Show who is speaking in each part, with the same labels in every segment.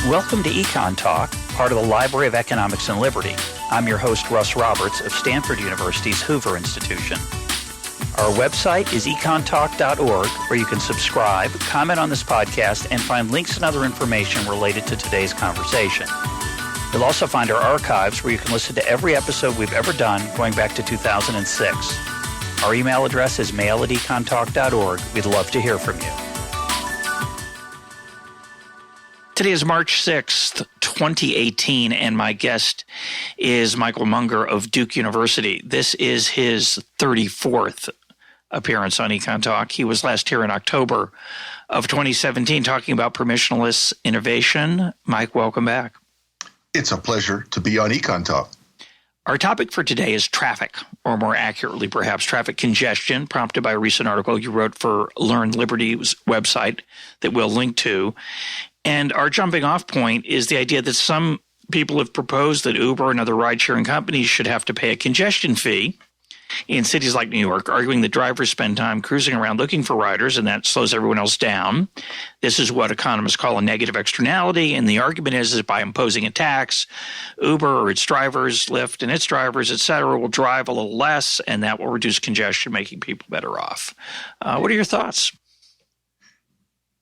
Speaker 1: Welcome to EconTalk, part of the Library of Economics and Liberty. I'm your host, Russ Roberts of Stanford University's Hoover Institution. Our website is econtalk.org, where you can subscribe, comment on this podcast, and find links and other information related to today's conversation. You'll also find our archives, where you can listen to every episode we've ever done going back to 2006. Our email address is mail@econtalk.org. We'd love to hear from you. Today is March 6th, 2018, and my guest is Michael Munger of Duke University. This is his 34th appearance on EconTalk. He was last here in October of 2017 talking about permissionless innovation. Mike, welcome back.
Speaker 2: It's a pleasure to be on EconTalk.
Speaker 1: Our topic for today is traffic, or more accurately, perhaps, traffic congestion, prompted by a recent article you wrote for Learn Liberty's website that we'll link to. And our jumping off point is the idea that some people have proposed that Uber and other ride-sharing companies should have to pay a congestion fee in cities like New York, arguing that drivers spend time cruising around looking for riders, and that slows everyone else down. This is what economists call a negative externality, and the argument is by imposing a tax, Uber or its drivers, Lyft and its drivers, et cetera, will drive a little less, and that will reduce congestion, making people better off. What are your thoughts?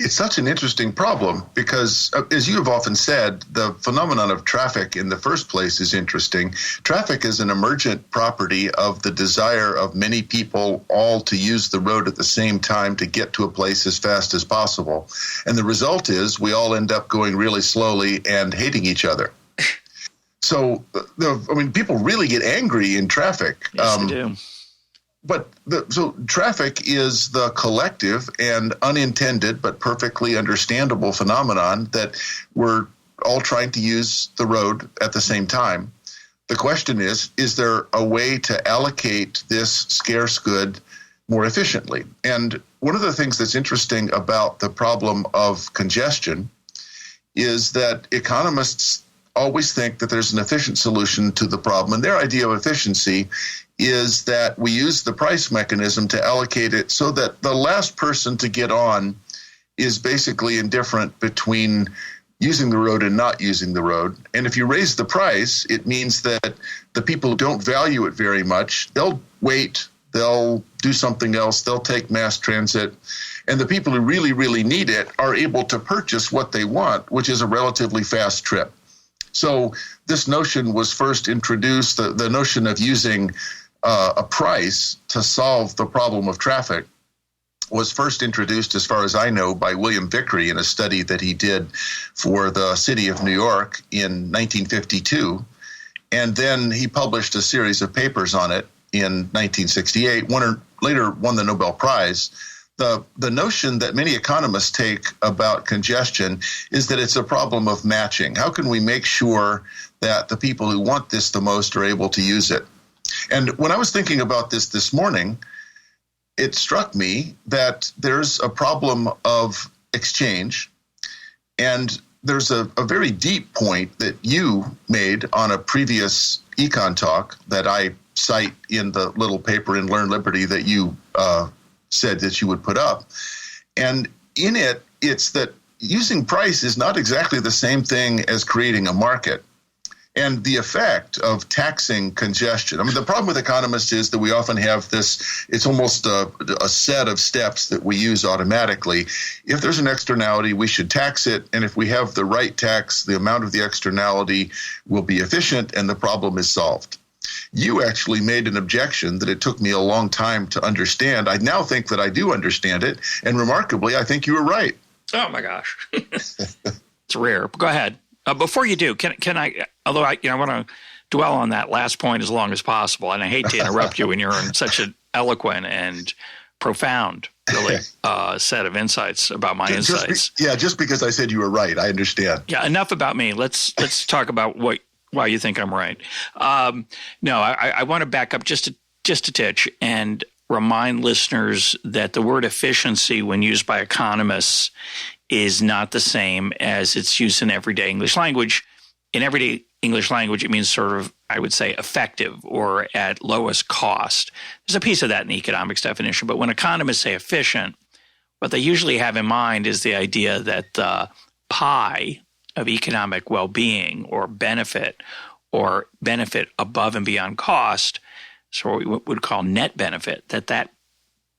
Speaker 2: It's such an interesting problem because, as you have often said, the phenomenon of traffic in the first place is interesting. Traffic is an emergent property of the desire of many people all to use the road at the same time to get to a place as fast as possible. And the result is we all end up going really slowly and hating each other. So, people really get angry in traffic.
Speaker 1: Yes, they do.
Speaker 2: So traffic is the collective and unintended but perfectly understandable phenomenon that we're all trying to use the road at the same time. The question is there a way to allocate this scarce good more efficiently? And one of the things that's interesting about the problem of congestion is that economists always think that there's an efficient solution to the problem. And their idea of efficiency is that we use the price mechanism to allocate it so that the last person to get on is basically indifferent between using the road and not using the road. And if you raise the price, it means that the people who don't value it very much, they'll wait, they'll do something else, they'll take mass transit. And the people who really, really need it are able to purchase what they want, which is a relatively fast trip. So this notion was first introduced, the notion of using a price to solve the problem of traffic was first introduced, as far as I know, by William Vickery in a study that he did for the city of New York in 1952. And then he published a series of papers on it in 1968, later won the Nobel Prize. The notion that many economists take about congestion is that it's a problem of matching. How can we make sure that the people who want this the most are able to use it? And when I was thinking about this morning, it struck me that there's a problem of exchange, and there's a very deep point that you made on a previous EconTalk that I cite in the little paper in Learn Liberty that you said that you would put up. And in it, it's that using price is not exactly the same thing as creating a market. And the effect of taxing congestion. The problem with economists is that we often have this, it's almost a set of steps that we use automatically. If there's an externality, we should tax it. And if we have the right tax, the amount of the externality will be efficient and the problem is solved. You actually made an objection that it took me a long time to understand. I now think that I do understand it. And remarkably, I think you were right.
Speaker 1: Oh, my gosh. It's rare. Go ahead. Before you do, can I, although I want to dwell on that last point as long as possible, and I hate to interrupt you when you're in such an eloquent and profound, really, set of insights about my insights.
Speaker 2: Just because I said you were right, I understand.
Speaker 1: Yeah, enough about me. Let's talk about why you think I'm right. No, I want to back up just a titch and remind listeners that the word efficiency, when used by economists, is not the same as its use in everyday English language. In everyday English language, it means sort of, I would say, effective or at lowest cost. There's a piece of that in the economics definition, but when economists say efficient, what they usually have in mind is the idea that the pie of economic well-being or benefit above and beyond cost, so what we would call net benefit, that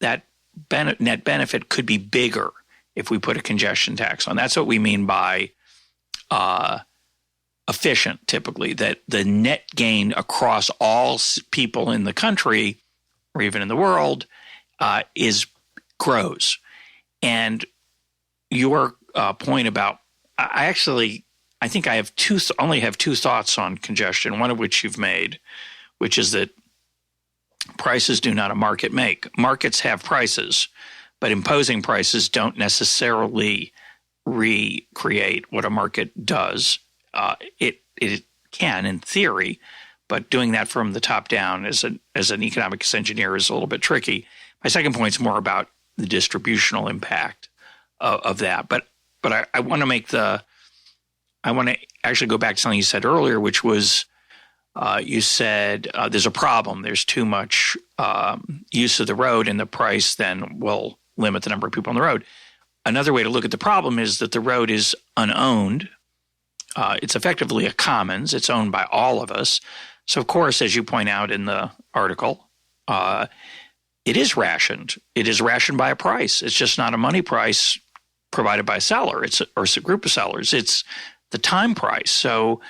Speaker 1: net benefit could be bigger if we put a congestion tax on. That's what we mean by efficient, typically, that the net gain across all people in the country or even in the world grows. And your point about, I think I have only have two thoughts on congestion, one of which you've made, which is that prices do not a market make. Markets have prices, but imposing prices don't necessarily recreate what a market does. It can, in theory, but doing that from the top down as an economics engineer is a little bit tricky. My second point is more about the distributional impact of that. But I want to actually go back to something you said earlier, which was you said there's a problem. There's too much use of the road, and the price then will limit the number of people on the road. Another way to look at the problem is that the road is unowned. It's effectively a commons. It's owned by all of us. So, of course, as you point out in the article, it is rationed. It is rationed by a price. It's just not a money price provided by a seller. It's a group of sellers. It's the time price. So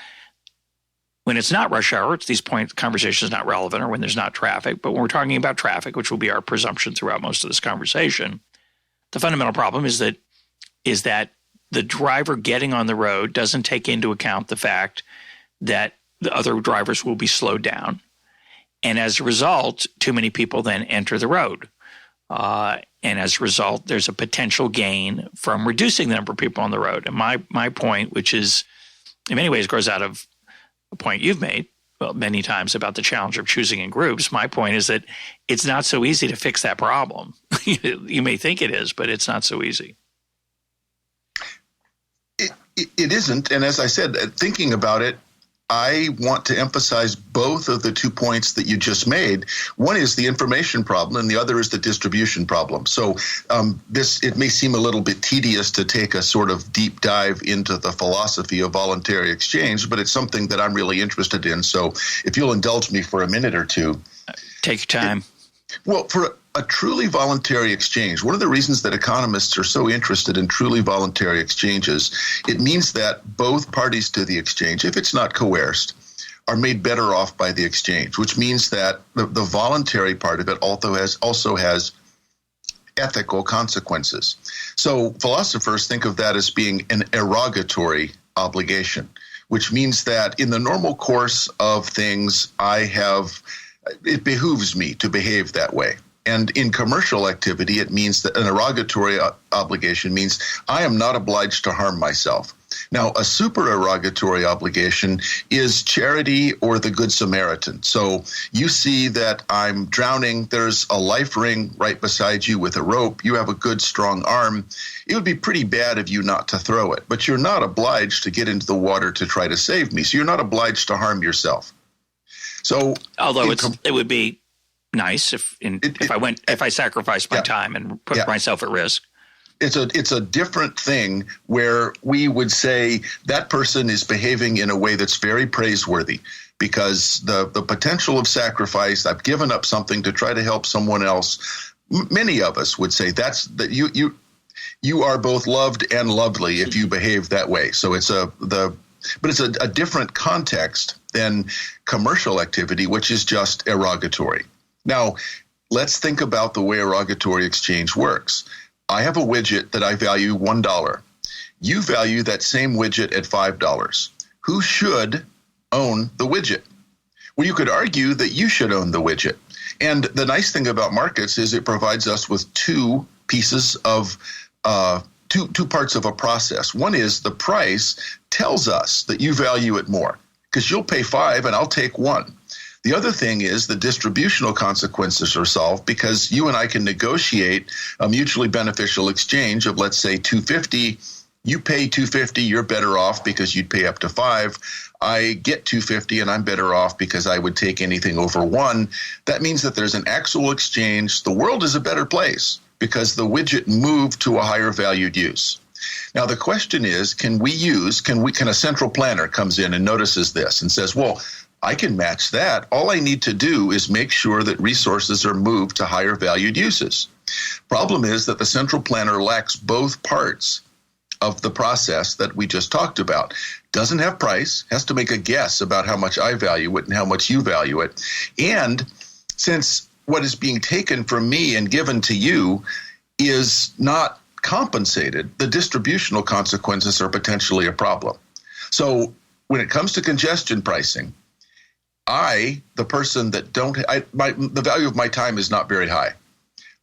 Speaker 1: when it's not rush hour, it's these points, conversation is not relevant, or when there's not traffic. But when we're talking about traffic, which will be our presumption throughout most of this conversation, the fundamental problem is that the driver getting on the road doesn't take into account the fact that the other drivers will be slowed down. And as a result, too many people then enter the road. And as a result, there's a potential gain from reducing the number of people on the road. And my point, which is in many ways grows out of a point you've made many times about the challenge of choosing in groups, my point is that it's not so easy to fix that problem. You may think it is, but it's not so easy.
Speaker 2: It isn't. And as I said, thinking about it, I want to emphasize both of the 2 points that you just made. One is the information problem, and the other is the distribution problem. So it may seem a little bit tedious to take a sort of deep dive into the philosophy of voluntary exchange, but it's something that I'm really interested in. So if you'll indulge me for a minute or two.
Speaker 1: Take your time.
Speaker 2: Well, for a truly voluntary exchange, one of the reasons that economists are so interested in truly voluntary exchanges, it means that both parties to the exchange, if it's not coerced, are made better off by the exchange, which means that the voluntary part of it also has ethical consequences. So philosophers think of that as being an erogatory obligation, which means that in the normal course of things, it behooves me to behave that way. And in commercial activity, it means that an erogatory obligation means I am not obliged to harm myself. Now, a supererogatory obligation is charity or the Good Samaritan. So you see that I'm drowning. There's a life ring right beside you with a rope. You have a good, strong arm. It would be pretty bad of you not to throw it. But you're not obliged to get into the water to try to save me. So you're not obliged to harm yourself. So,
Speaker 1: although it would be nice if I sacrificed my time and put myself at risk.
Speaker 2: It's a different thing where we would say that person is behaving in a way that's very praiseworthy because the potential of sacrifice, I've given up something to try to help someone else. Many of us would say that you are both loved and lovely if you behave that way. So it's a different context than commercial activity, which is just erogatory. Now, let's think about the way erogatory exchange works. I have a widget that I value $1. You value that same widget at $5. Who should own the widget? Well, you could argue that you should own the widget. And the nice thing about markets is it provides us with two pieces of two parts of a process. One is the price tells us that you value it more because you'll pay $5 and I'll take $1. The other thing is the distributional consequences are solved because you and I can negotiate a mutually beneficial exchange of, let's say, $2.50. You pay $2.50, you're better off because you'd pay up to $5. I get $2.50 and I'm better off because I would take anything over $1. That means that there's an actual exchange. The world is a better place because the widget moved to a higher valued use. Now, the question is, can a central planner comes in and notices this and says, well, I can match that. All I need to do is make sure that resources are moved to higher valued uses. Problem is that the central planner lacks both parts of the process that we just talked about. Doesn't have price, has to make a guess about how much I value it and how much you value it. And since what is being taken from me and given to you is not compensated, the distributional consequences are potentially a problem. So when it comes to congestion pricing, the person that the value of my time is not very high.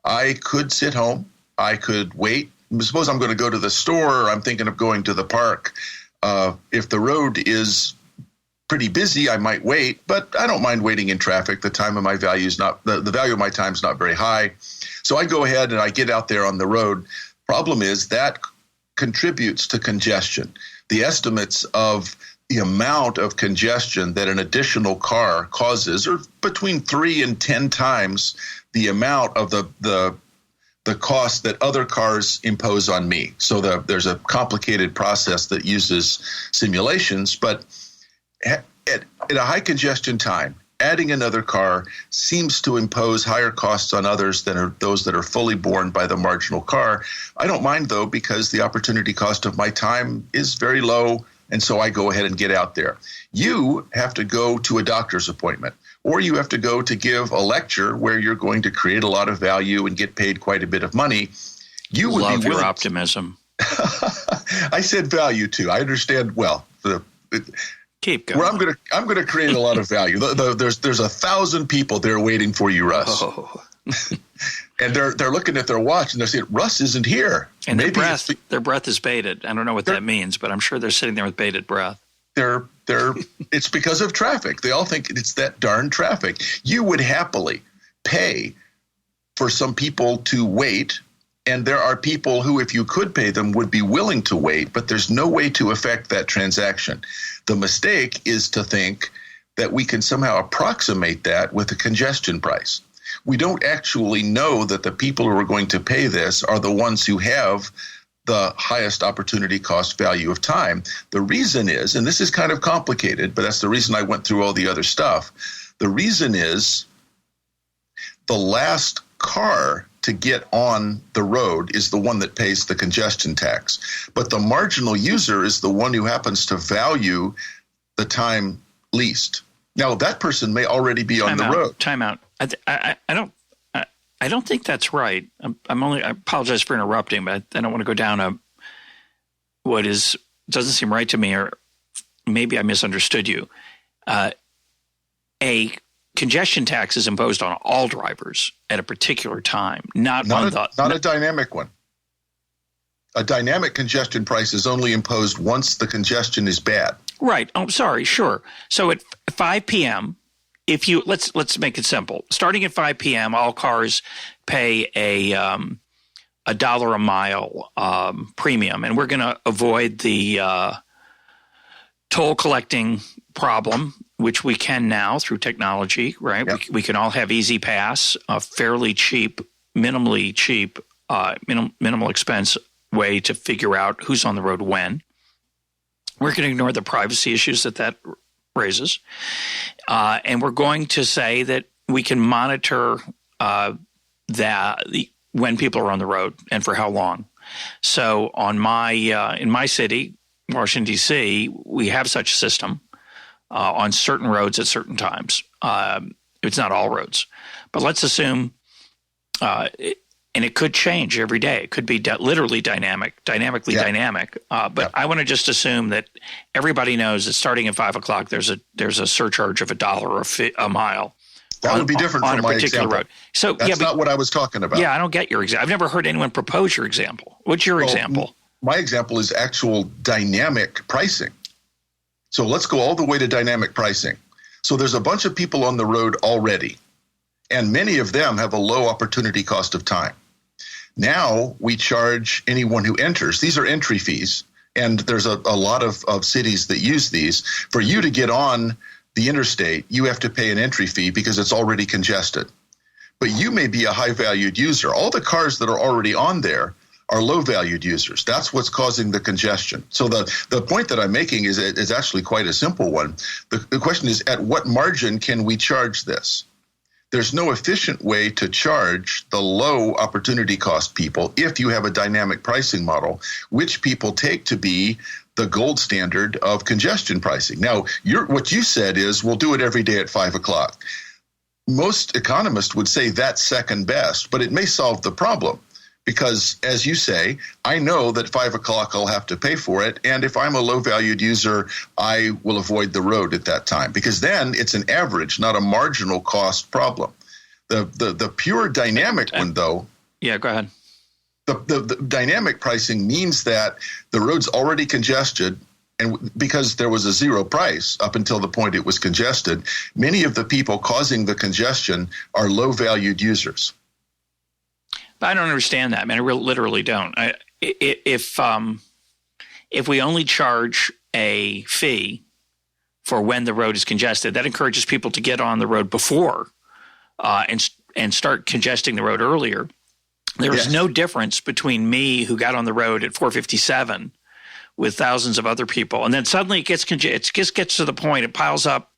Speaker 2: I could sit home. I could wait. Suppose I'm going to go to the store, or I'm thinking of going to the park. If the road is pretty busy, I might wait, but I don't mind waiting in traffic. The value of my time is not very high. So I go ahead and I get out there on the road. Problem is that contributes to congestion. The estimates of the amount of congestion that an additional car causes are between 3 and 10 times the amount of the cost that other cars impose on me. So there's a complicated process that uses simulations, but at a high congestion time, adding another car seems to impose higher costs on others than are those that are fully borne by the marginal car. I don't mind, though, because the opportunity cost of my time is very low, and so I go ahead and get out there. You have to go to a doctor's appointment, or you have to go to give a lecture where you're going to create a lot of value and get paid quite a bit of money. You would
Speaker 1: love
Speaker 2: be willing.
Speaker 1: Your optimism.
Speaker 2: I said value too. I understand. Well,
Speaker 1: keep going.
Speaker 2: Where I'm going to create a lot of value. There's 1,000 people there waiting for you, Russ.
Speaker 1: Oh.
Speaker 2: And they're looking at their watch and they're saying, Russ isn't here.
Speaker 1: And their breath is bated. I don't know what that means, but I'm sure they're sitting there with bated breath.
Speaker 2: It's because of traffic. They all think it's that darn traffic. You would happily pay for some people to wait, and there are people who, if you could pay them, would be willing to wait, but there's no way to affect that transaction. The mistake is to think that we can somehow approximate that with a congestion price. We don't actually know that the people who are going to pay this are the ones who have the highest opportunity cost value of time. The reason is, and this is kind of complicated, but that's the reason I went through all the other stuff. The reason is the last car to get on the road is the one that pays the congestion tax. But the marginal user is the one who happens to value the time least. Now, that person may already be on the road.
Speaker 1: Time out. I don't think that's right. I apologize for interrupting, but I don't want to go down doesn't seem right to me, or maybe I misunderstood you. A congestion tax is imposed on all drivers at a particular time, not a dynamic one.
Speaker 2: A dynamic congestion price is only imposed once the congestion is bad.
Speaker 1: Right. Oh, sorry. Sure. So at 5 p.m., let's make it simple. Starting at 5 p.m., all cars pay a $1 a mile premium, and we're going to avoid the toll collecting problem, which we can now through technology. Right? Yep. We can all have Easy Pass, a fairly cheap, minimally cheap, minimal expense way to figure out who's on the road when. We're going to ignore the privacy issues that raises. And we're going to say that we can monitor when people are on the road and for how long. So in my city, Washington, D.C., we have such a system on certain roads at certain times. It's not all roads. But let's assume and it could change every day. It could be literally dynamically dynamic. But I want to just assume that everybody knows that starting at 5 o'clock, there's a surcharge of $1 a mile.
Speaker 2: That would be different from my example.
Speaker 1: Road. So
Speaker 2: that's not what I was talking about.
Speaker 1: Yeah, I don't get your example. I've never heard anyone propose your example. What's your example?
Speaker 2: My example is actual dynamic pricing. So let's go all the way to dynamic pricing. So there's a bunch of people on the road already, and many of them have a low opportunity cost of time. Now we charge anyone who enters. These are entry fees, and there's a lot of cities that use these. For you to get on the interstate, you have to pay an entry fee because it's already congested. But you may be a high-valued user. All the cars that are already on there are low-valued users. That's what's causing the congestion. So the point that I'm making is actually quite a simple one. The question is, at what margin can we charge this? There's no efficient way to charge the low opportunity cost people if you have a dynamic pricing model, which people take to be the gold standard of congestion pricing. Now, what you said is we'll do it every day at 5 o'clock. Most economists would say that's second best, but it may solve the problem. Because, as you say, I know that 5 o'clock I'll have to pay for it. And if I'm a low-valued user, I will avoid the road at that time. Because then it's an average, not a marginal cost problem. The pure dynamic one, though.
Speaker 1: Yeah, go ahead.
Speaker 2: The dynamic pricing means that the road's already congested. And because there was a zero price up until the point it was congested, many of the people causing the congestion are low-valued users.
Speaker 1: I don't understand that, man. I literally don't. If we only charge a fee for when the road is congested, that encourages people to get on the road before and start congesting the road earlier. There is no difference between me, who got on the road at 4:57, with thousands of other people, and then suddenly it just gets to the point, it piles up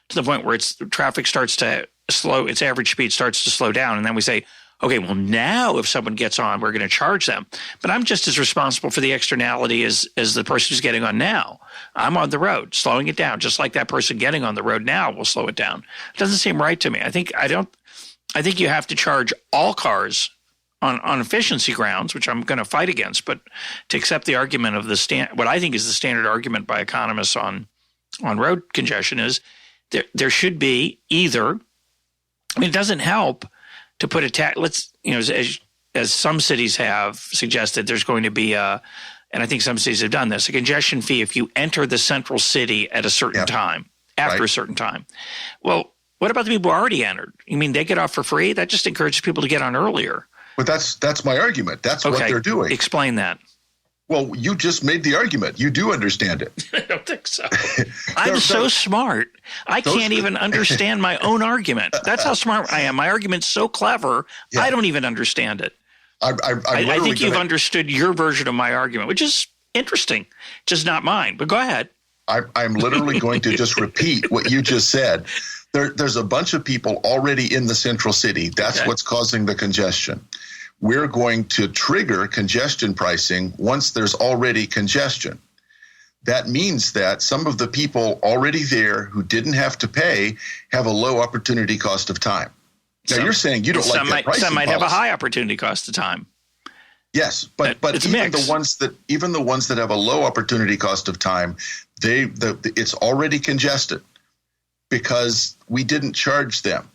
Speaker 1: to the point where traffic starts to slow, its average speed starts to slow down, and then we say, okay, well, now if someone gets on, we're going to charge them. But I'm just as responsible for the externality as the person who's getting on now. I'm on the road, slowing it down, just like that person getting on the road now will slow it down. It doesn't seem right to me. I think you have to charge all cars on efficiency grounds, which I'm going to fight against. But to accept the argument of what I think is the standard argument by economists on road congestion is there should be either. I mean, it doesn't help to put a tax. As some cities have suggested, there's going to be and I think some cities have done this, a congestion fee if you enter the central city at a certain time, after a certain time. Well, what about the people who already entered? You mean they get off for free? That just encourages people to get on earlier.
Speaker 2: But that's my argument. That's what they're doing.
Speaker 1: Explain that.
Speaker 2: Well, you just made the argument. You do understand it.
Speaker 1: I don't think so. I'm so smart. I can't even understand my own argument. That's how smart I am. My argument's so clever, I don't even understand it. I think you've understood your version of my argument, which is interesting, just not mine. But go ahead.
Speaker 2: I'm literally going to just repeat what you just said. There's a bunch of people already in the central city. That's what's causing the congestion. We're going to trigger congestion pricing once there's already congestion. That means that some of the people already there who didn't have to pay have a low opportunity cost of time. Now, you're saying you don't like that pricing
Speaker 1: Some might
Speaker 2: policy.
Speaker 1: have a high opportunity cost of time.
Speaker 2: Yes, but even the ones that have a low opportunity cost of time, it's already congested because we didn't charge them.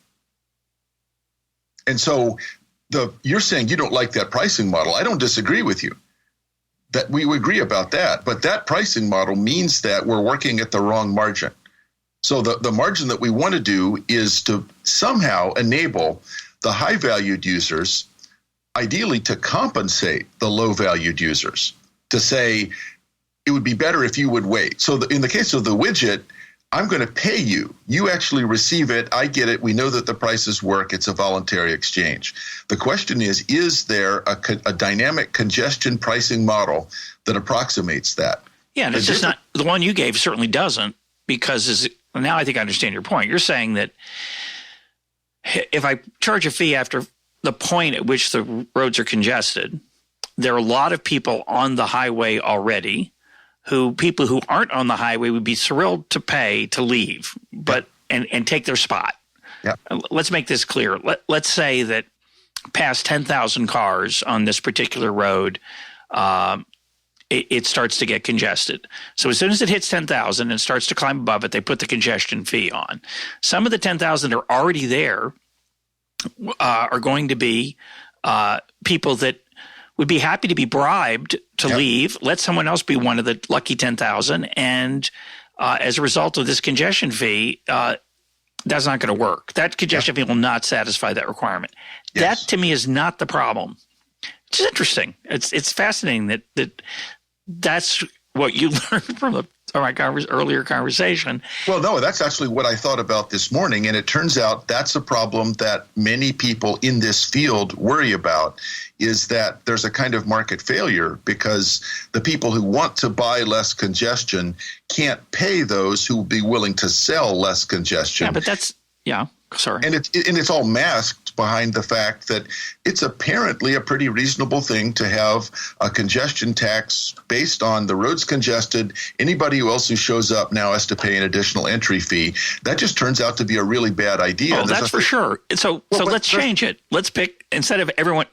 Speaker 2: And so you're saying you don't like that pricing model. I don't disagree with you. That we agree about that. But that pricing model means that we're working at the wrong margin. So the margin that we want to do is to somehow enable the high-valued users, ideally to compensate the low-valued users, to say it would be better if you would wait. So in the case of the widget, I'm going to pay you. You actually receive it. I get it. We know that the prices work. It's a voluntary exchange. The question is there a dynamic congestion pricing model that approximates that?
Speaker 1: Yeah, and it's just not – the one you gave certainly doesn't, because now I think I understand your point. You're saying that if I charge a fee after the point at which the roads are congested, there are a lot of people on the highway already people who aren't on the highway would be thrilled to pay to leave, but and take their spot.
Speaker 2: Yep.
Speaker 1: Let's make this clear. Let's say that past 10,000 cars on this particular road, it starts to get congested. So as soon as it hits 10,000 and starts to climb above it, they put the congestion fee on. Some of the 10,000 that are already there are going to be people that would be happy to be bribed to leave, let someone else be one of the lucky 10,000, and as a result of this congestion fee, that's not going to work. That congestion fee will not satisfy that requirement. Yes. That, to me, is not the problem. It's interesting. It's fascinating that's what you learned from earlier conversation.
Speaker 2: Well, no, that's actually what I thought about this morning. And it turns out that's a problem that many people in this field worry about, is that there's a kind of market failure because the people who want to buy less congestion can't pay those who will be willing to sell less congestion.
Speaker 1: Yeah, but that's, sorry.
Speaker 2: And it's all masked behind the fact that it's apparently a pretty reasonable thing to have a congestion tax based on the roads congested. Anybody else who shows up now has to pay an additional entry fee. That just turns out to be a really bad idea.
Speaker 1: Oh, that's for sure. So let's change it. Let's pick, instead of everyone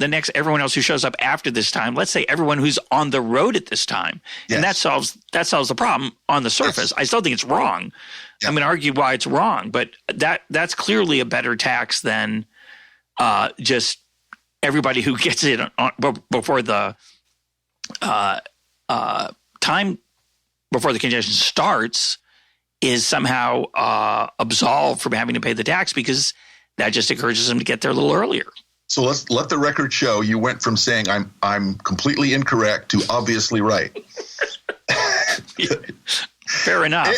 Speaker 1: else who shows up after this time, let's say everyone who's on the road at this time. Yes. And that solves the problem on the surface. Yes. I still think it's wrong. Yeah. I'm going to argue why it's wrong, but that's clearly a better tax than just everybody who gets it before the time before the congestion starts is somehow absolved from having to pay the tax, because that just encourages them to get there a little earlier.
Speaker 2: So let's let the record show you went from saying I'm completely incorrect to obviously right.
Speaker 1: Fair enough.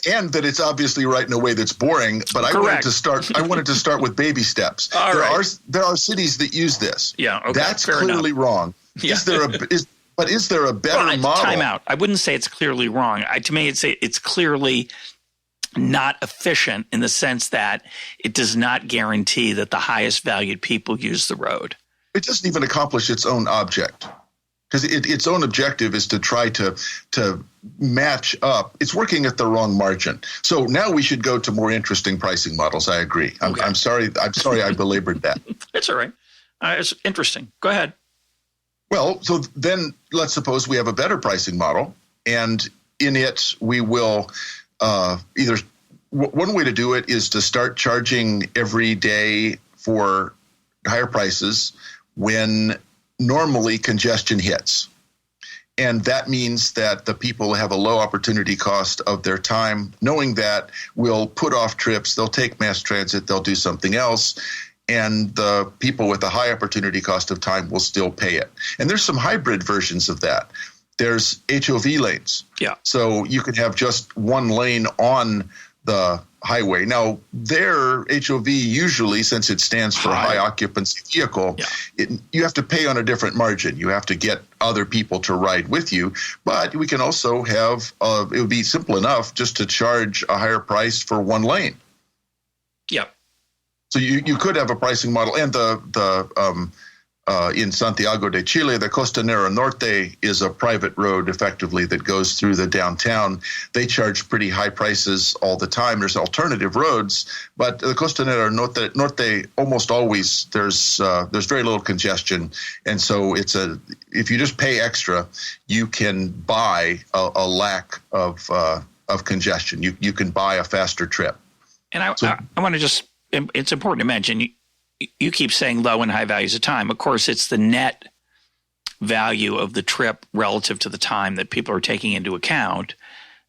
Speaker 2: And that it's obviously right in a way that's boring, but I wanted to start with baby steps. There are cities that use this.
Speaker 1: Yeah, okay.
Speaker 2: That's clearly wrong. Yeah. Is there a better model?
Speaker 1: Time out. I wouldn't say it's clearly wrong. To me, it's clearly not efficient in the sense that it does not guarantee that the highest valued people use the road.
Speaker 2: It doesn't even accomplish its own object. Because its own objective is to try to match up. It's working at the wrong margin. So now we should go to more interesting pricing models. I agree. I'm sorry I belabored that.
Speaker 1: It's all right. It's interesting. Go ahead.
Speaker 2: Well, so then let's suppose we have a better pricing model, and in it we will either one way to do it is to start charging every day for higher prices when normally congestion hits. And that means that the people have a low opportunity cost of their time, knowing that will put off trips, they'll take mass transit, they'll do something else, and the people with a high opportunity cost of time will still pay it. And there's some hybrid versions of that. There's HOV lanes. Yeah. So you can have just one lane on the highway. Now, their HOV usually, since it stands for high occupancy vehicle, you have to pay on a different margin. You have to get other people to ride with you. But we can also have, it would be simple enough just to charge a higher price for one lane.
Speaker 1: Yep.
Speaker 2: So you could have a pricing model, and in Santiago de Chile, the Costanera Norte is a private road effectively that goes through the downtown. They charge pretty high prices all the time. There's alternative roads, but the Costanera Norte almost always there's very little congestion, and so if you just pay extra, you can buy a lack of congestion. You can buy a faster trip.
Speaker 1: And I want to just, it's important to mention, you keep saying low and high values of time. Of course, it's the net value of the trip relative to the time that people are taking into account.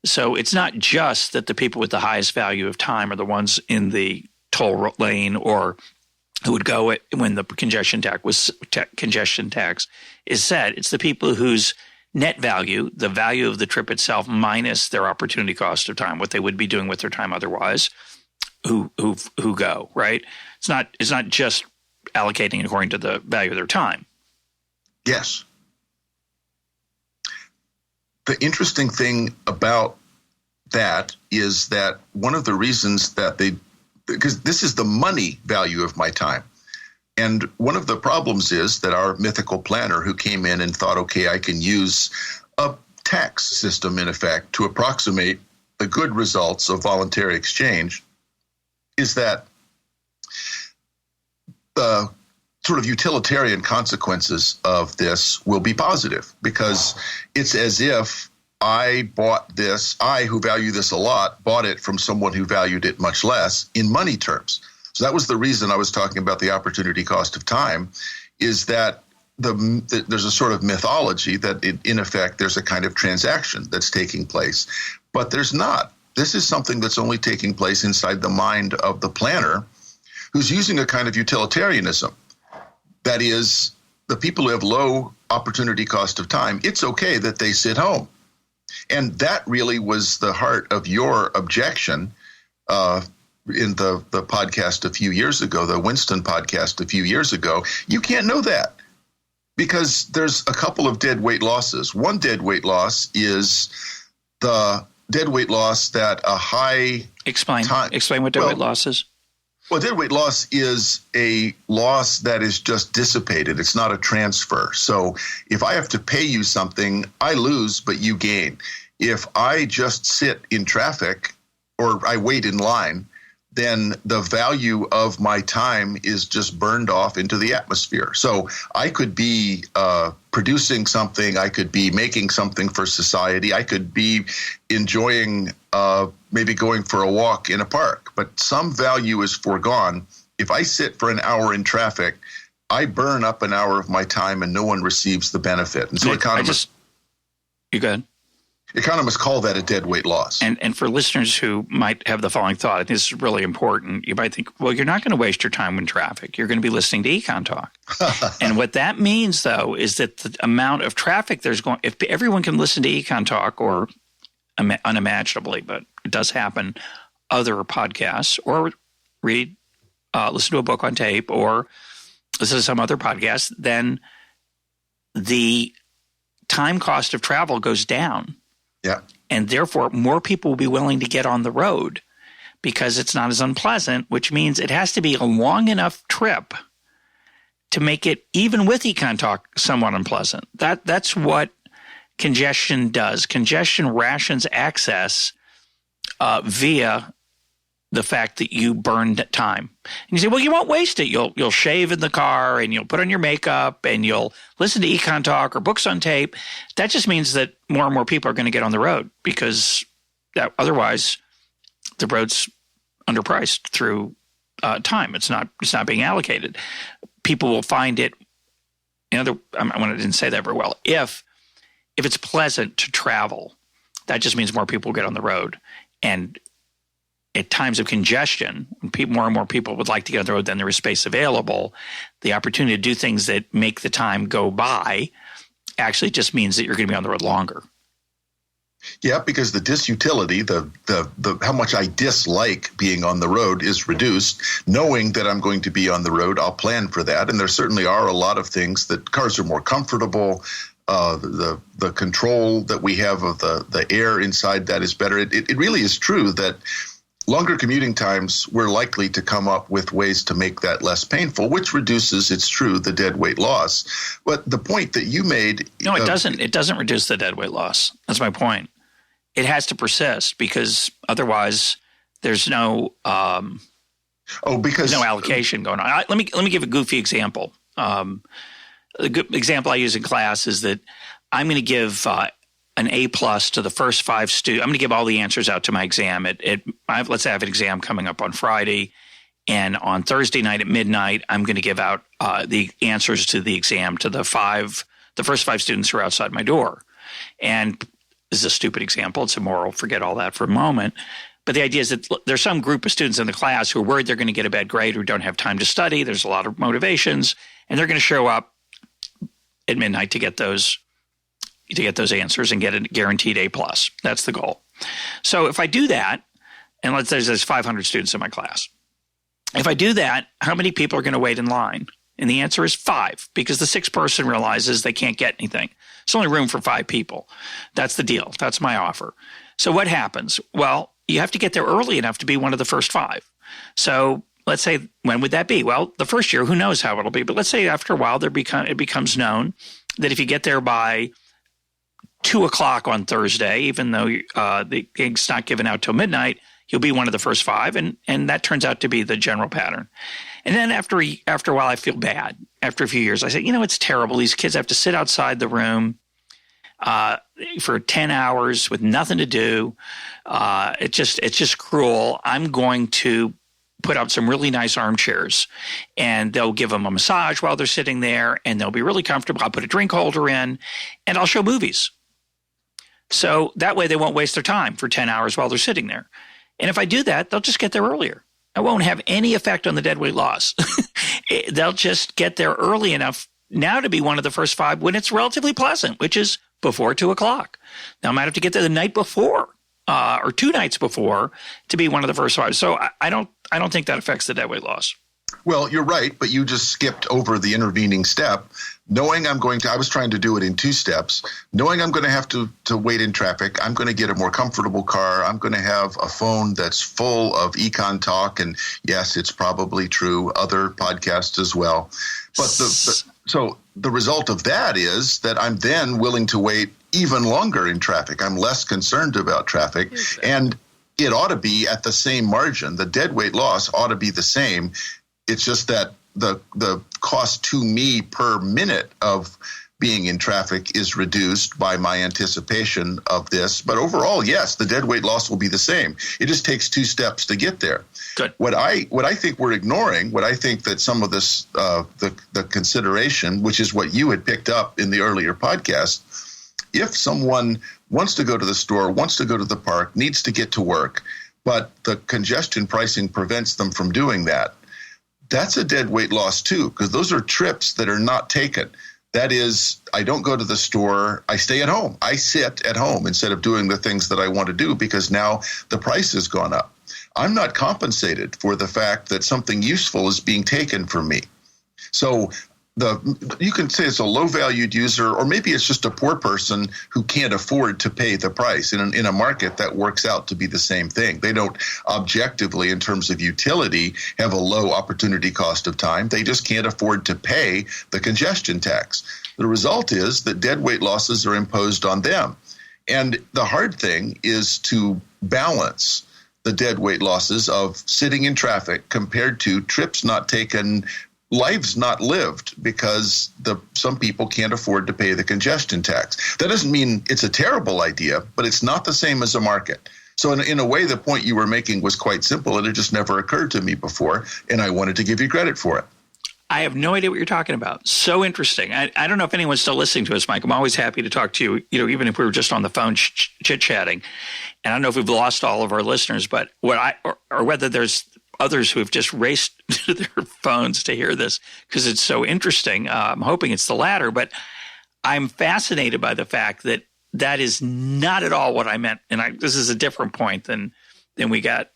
Speaker 1: So it's not just that the people with the highest value of time are the ones in the toll lane or who would go when the congestion tax is set. It's the people whose net value, the value of the trip itself minus their opportunity cost of time, what they would be doing with their time otherwise, who go, right? It's not just allocating according to the value of their time.
Speaker 2: Yes. The interesting thing about that is that one of the reasons that because this is the money value of my time. And one of the problems is that our mythical planner who came in and thought, okay, I can use a tax system in effect to approximate the good results of voluntary exchange, is that the sort of utilitarian consequences of this will be positive, because it's as if I bought this, I who value this a lot, bought it from someone who valued it much less in money terms. So that was the reason I was talking about the opportunity cost of time, is that there's a sort of mythology that in effect there's a kind of transaction that's taking place, but there's not. This is something that's only taking place inside the mind of the planner, who's using a kind of utilitarianism. That is, the people who have low opportunity cost of time, it's okay that they sit home. And that really was the heart of your objection in the podcast a few years ago, the Winston podcast a few years ago. You can't know that because there's a couple of deadweight losses. One deadweight loss is the deadweight loss that a high
Speaker 1: Explain what deadweight loss is.
Speaker 2: Well, deadweight loss is a loss that is just dissipated. It's not a transfer. So if I have to pay you something, I lose, but you gain. If I just sit in traffic or I wait in line, then the value of my time is just burned off into the atmosphere. So I could be producing something, I could be making something for society, I could be enjoying maybe going for a walk in a park, but some value is foregone. If I sit for an hour in traffic, I burn up an hour of my time and no one receives the benefit. And so
Speaker 1: you go ahead.
Speaker 2: Economists call that a deadweight loss.
Speaker 1: And for listeners who might have the following thought, and this is really important, you might think, well, you're not going to waste your time in traffic. You're going to be listening to EconTalk. And what that means, though, is that the amount of traffic if everyone can listen to EconTalk, or unimaginably, but it does happen, other podcasts, or listen to a book on tape, or listen to some other podcast, then the time cost of travel goes down.
Speaker 2: Yeah.
Speaker 1: And therefore, more people will be willing to get on the road because it's not as unpleasant, which means it has to be a long enough trip to make it, even with EconTalk, somewhat unpleasant. That's what congestion does. Congestion rations access via the fact that you burned time. And you say, well, you won't waste it. You'll shave in the car and you'll put on your makeup and you'll listen to EconTalk or books on tape. That just means that more and more people are going to get on the road because otherwise the road's underpriced through time. It's not being allocated. People will find it. I didn't say that very well. If it's pleasant to travel, that just means more people get on the road. And at times of congestion, when more and more people would like to get on the road than there is space available, the opportunity to do things that make the time go by actually just means that you're going to be on the road longer.
Speaker 2: Yeah, because the disutility, the how much I dislike being on the road is reduced. Knowing that I'm going to be on the road, I'll plan for that. And there certainly are a lot of things that cars are more comfortable. The control that we have of the air inside that is better. It really is true that longer commuting times, we're likely to come up with ways to make that less painful, which reduces, it's true, the deadweight loss. But the point that you made—
Speaker 1: No, it doesn't. It doesn't reduce the deadweight loss. That's my point. It has to persist because otherwise there's no there's no allocation going on. Let me give a goofy example. The good example I use in class is that I'm going to give an A+ to the first 5 students. I'm going to give all the answers out to my exam. Let's say I have an exam coming up on Friday, and on Thursday night at midnight, I'm going to give out the answers to the exam to the first 5 students who are outside my door. And this is a stupid example. It's immoral. Forget all that for a moment. But the idea is that there's some group of students in the class who are worried they're going to get a bad grade, who don't have time to study. There's a lot of motivations, and they're going to show up at midnight to get those answers and get a guaranteed A+. That's the goal. So if I do that, and let's say there's 500 students in my class. If I do that, how many people are going to wait in line? And the answer is 5, because the 6th person realizes they can't get anything. There's only room for 5 people. That's the deal. That's my offer. So what happens? Well, you have to get there early enough to be one of the first 5. So let's say, when would that be? Well, the first year, who knows how it'll be. But let's say after a while, it becomes known that if you get there by 2 o'clock on Thursday, even though the gig's not given out till midnight, you'll be one of the first 5, and that turns out to be the general pattern. And then after a while, I feel bad. After a few years, I say, it's terrible. These kids have to sit outside the room for 10 hours with nothing to do. It's just cruel. I'm going to put out some really nice armchairs, and they'll give them a massage while they're sitting there, and they'll be really comfortable. I'll put a drink holder in, and I'll show movies. So that way they won't waste their time for 10 hours while they're sitting there. And if I do that, they'll just get there earlier. It won't have any effect on the deadweight loss. They'll just get there early enough now to be one of the first 5 when it's relatively pleasant, which is before 2 o'clock. Now I might have to get there the night before or 2 nights before to be one of the first 5. So I don't think that affects the deadweight loss.
Speaker 2: Well, you're right, but you just skipped over the intervening step. Knowing I was trying to do it in 2 steps, knowing I'm going to have to wait in traffic, I'm going to get a more comfortable car, I'm going to have a phone that's full of EconTalk, and yes, it's probably true, other podcasts as well. But so the result of that is that I'm then willing to wait even longer in traffic. I'm less concerned about traffic, and it ought to be at the same margin. The deadweight loss ought to be the same. It's just that the cost to me per minute of being in traffic is reduced by my anticipation of this. But overall, yes, the deadweight loss will be the same. It just takes 2 steps to get there.
Speaker 1: Good.
Speaker 2: What I think we're ignoring, what I think that some of this, the consideration, which is what you had picked up in the earlier podcast, if someone wants to go to the store, wants to go to the park, needs to get to work, but the congestion pricing prevents them from doing that, that's a deadweight loss too, because those are trips that are not taken. That is, I don't go to the store, I stay at home. I sit at home instead of doing the things that I want to do because now the price has gone up. I'm not compensated for the fact that something useful is being taken from me. So you can say it's a low-valued user, or maybe it's just a poor person who can't afford to pay the price. In a market, that works out to be the same thing. They don't objectively, in terms of utility, have a low opportunity cost of time. They just can't afford to pay the congestion tax. The result is that deadweight losses are imposed on them. And the hard thing is to balance the deadweight losses of sitting in traffic compared to trips not taken, lives not lived, because some people can't afford to pay the congestion tax. That doesn't mean it's a terrible idea, but it's not the same as a market. So in a way, the point you were making was quite simple, and it just never occurred to me before, and I wanted to give you credit for it.
Speaker 1: I have no idea what you're talking about. So interesting. I don't know if anyone's still listening to us, Mike. I'm always happy to talk to you, even if we were just on the phone chit-chatting. And I don't know if we've lost all of our listeners, but or whether there's others who have just raced to their phones to hear this because it's so interesting. I'm hoping it's the latter, but I'm fascinated by the fact that that is not at all what I meant. And this is a different point than we got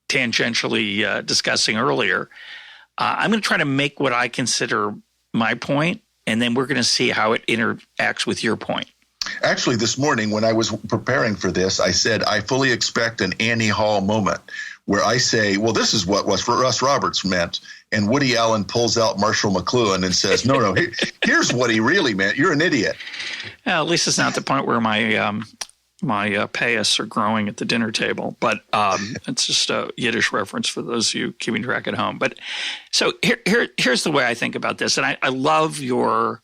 Speaker 1: tangentially discussing earlier. I'm going to try to make what I consider my point, and then we're going to see how it interacts with your point.
Speaker 2: Actually, this morning when I was preparing for this, I said I fully expect an Annie Hall moment where I say, well, this is what was for Russ Roberts meant. And Woody Allen pulls out Marshall McLuhan and says, no, here's what he really meant. You're an idiot.
Speaker 1: At least it's not the point where my payas are growing at the dinner table. But it's just a Yiddish reference for those of you keeping track at home. But so here's the way I think about this. And I love the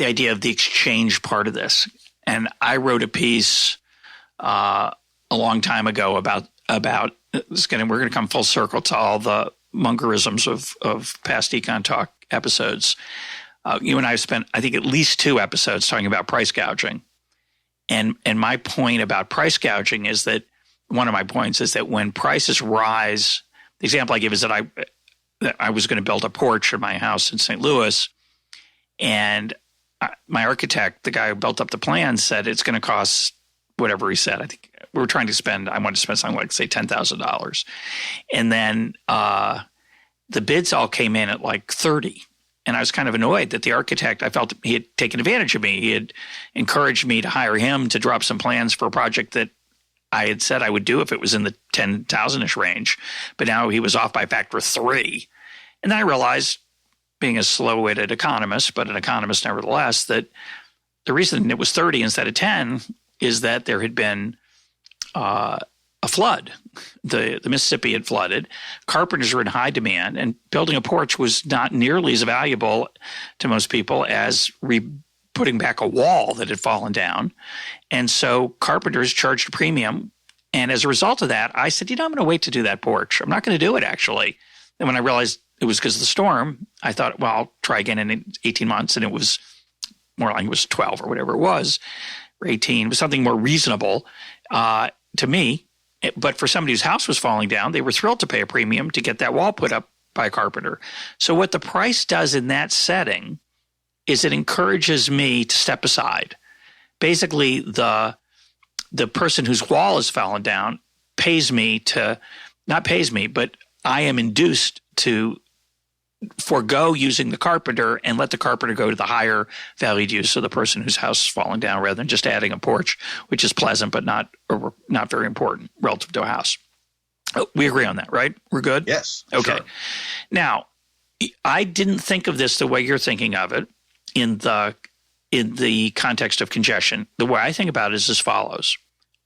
Speaker 1: idea of the exchange part of this. And I wrote a piece a long time ago about this. We're going to come full circle to all the Mungerisms of past EconTalk episodes. You and I have spent, I think, at least 2 episodes talking about price gouging. And my point about price gouging is that one of my points is that when prices rise, the example I give is that I was going to build a porch in my house in St. Louis, and my architect, the guy who built up the plan, said it's going to cost whatever he said. I think I wanted to spend something like, say, $10,000. And then the bids all came in at like 30. And I was kind of annoyed that the architect, I felt he had taken advantage of me. He had encouraged me to hire him to drop some plans for a project that I had said I would do if it was in the 10,000-ish range. But now he was off by a factor of 3. And then I realized, being a slow-witted economist, but an economist nevertheless, that the reason it was 30 instead of 10 is that there had been a flood. The Mississippi had flooded. Carpenters were in high demand, and building a porch was not nearly as valuable to most people as putting back a wall that had fallen down. And so carpenters charged a premium. And as a result of that, I said, I'm going to wait to do that porch. I'm not going to do it, actually. And when I realized it was because of the storm, I thought, well, I'll try again in 18 months. And it was more like it was 12 or whatever it was, or 18. It was something more reasonable to me. But for somebody whose house was falling down, they were thrilled to pay a premium to get that wall put up by a carpenter. So what the price does in that setting is it encourages me to step aside. Basically, the person whose wall has fallen down but I am induced to forego using the carpenter and let the carpenter go to the higher valued use of the person whose house is falling down, rather than just adding a porch, which is pleasant but not very important relative to a house. We agree on that, right? We're good?
Speaker 2: Yes.
Speaker 1: Okay.
Speaker 2: Sure.
Speaker 1: Now, I didn't think of this the way you're thinking of it in the context of congestion. The way I think about it is as follows,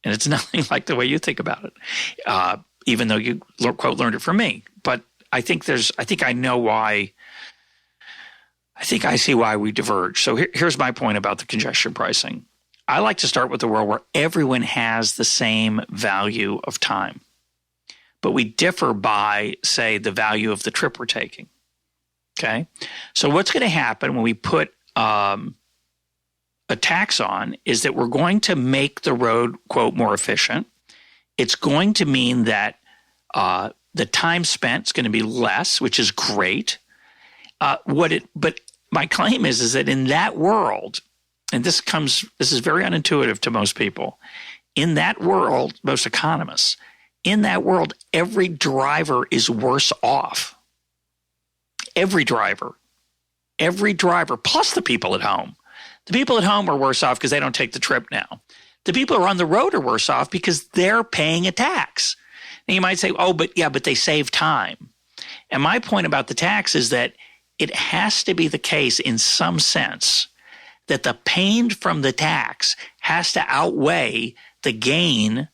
Speaker 1: and it's nothing like the way you think about it, even though you quote learned it from me. But I think I know why. I think I see why we diverge. So here's my point about the congestion pricing. I like to start with a world where everyone has the same value of time, but we differ by, say, the value of the trip we're taking. Okay? So what's going to happen when we put a tax on is that we're going to make the road, quote, more efficient. It's going to mean that the time spent is going to be less, which is great. But my claim is that in that world, and this is very unintuitive to most people, in that world, most economists, in that world, every driver is worse off. Every driver, plus the people at home. The people at home are worse off because they don't take the trip now. The people who are on the road are worse off because they're paying a tax. And you might say, but they save time. And my point about the tax is that it has to be the case in some sense that the pain from the tax has to outweigh the gain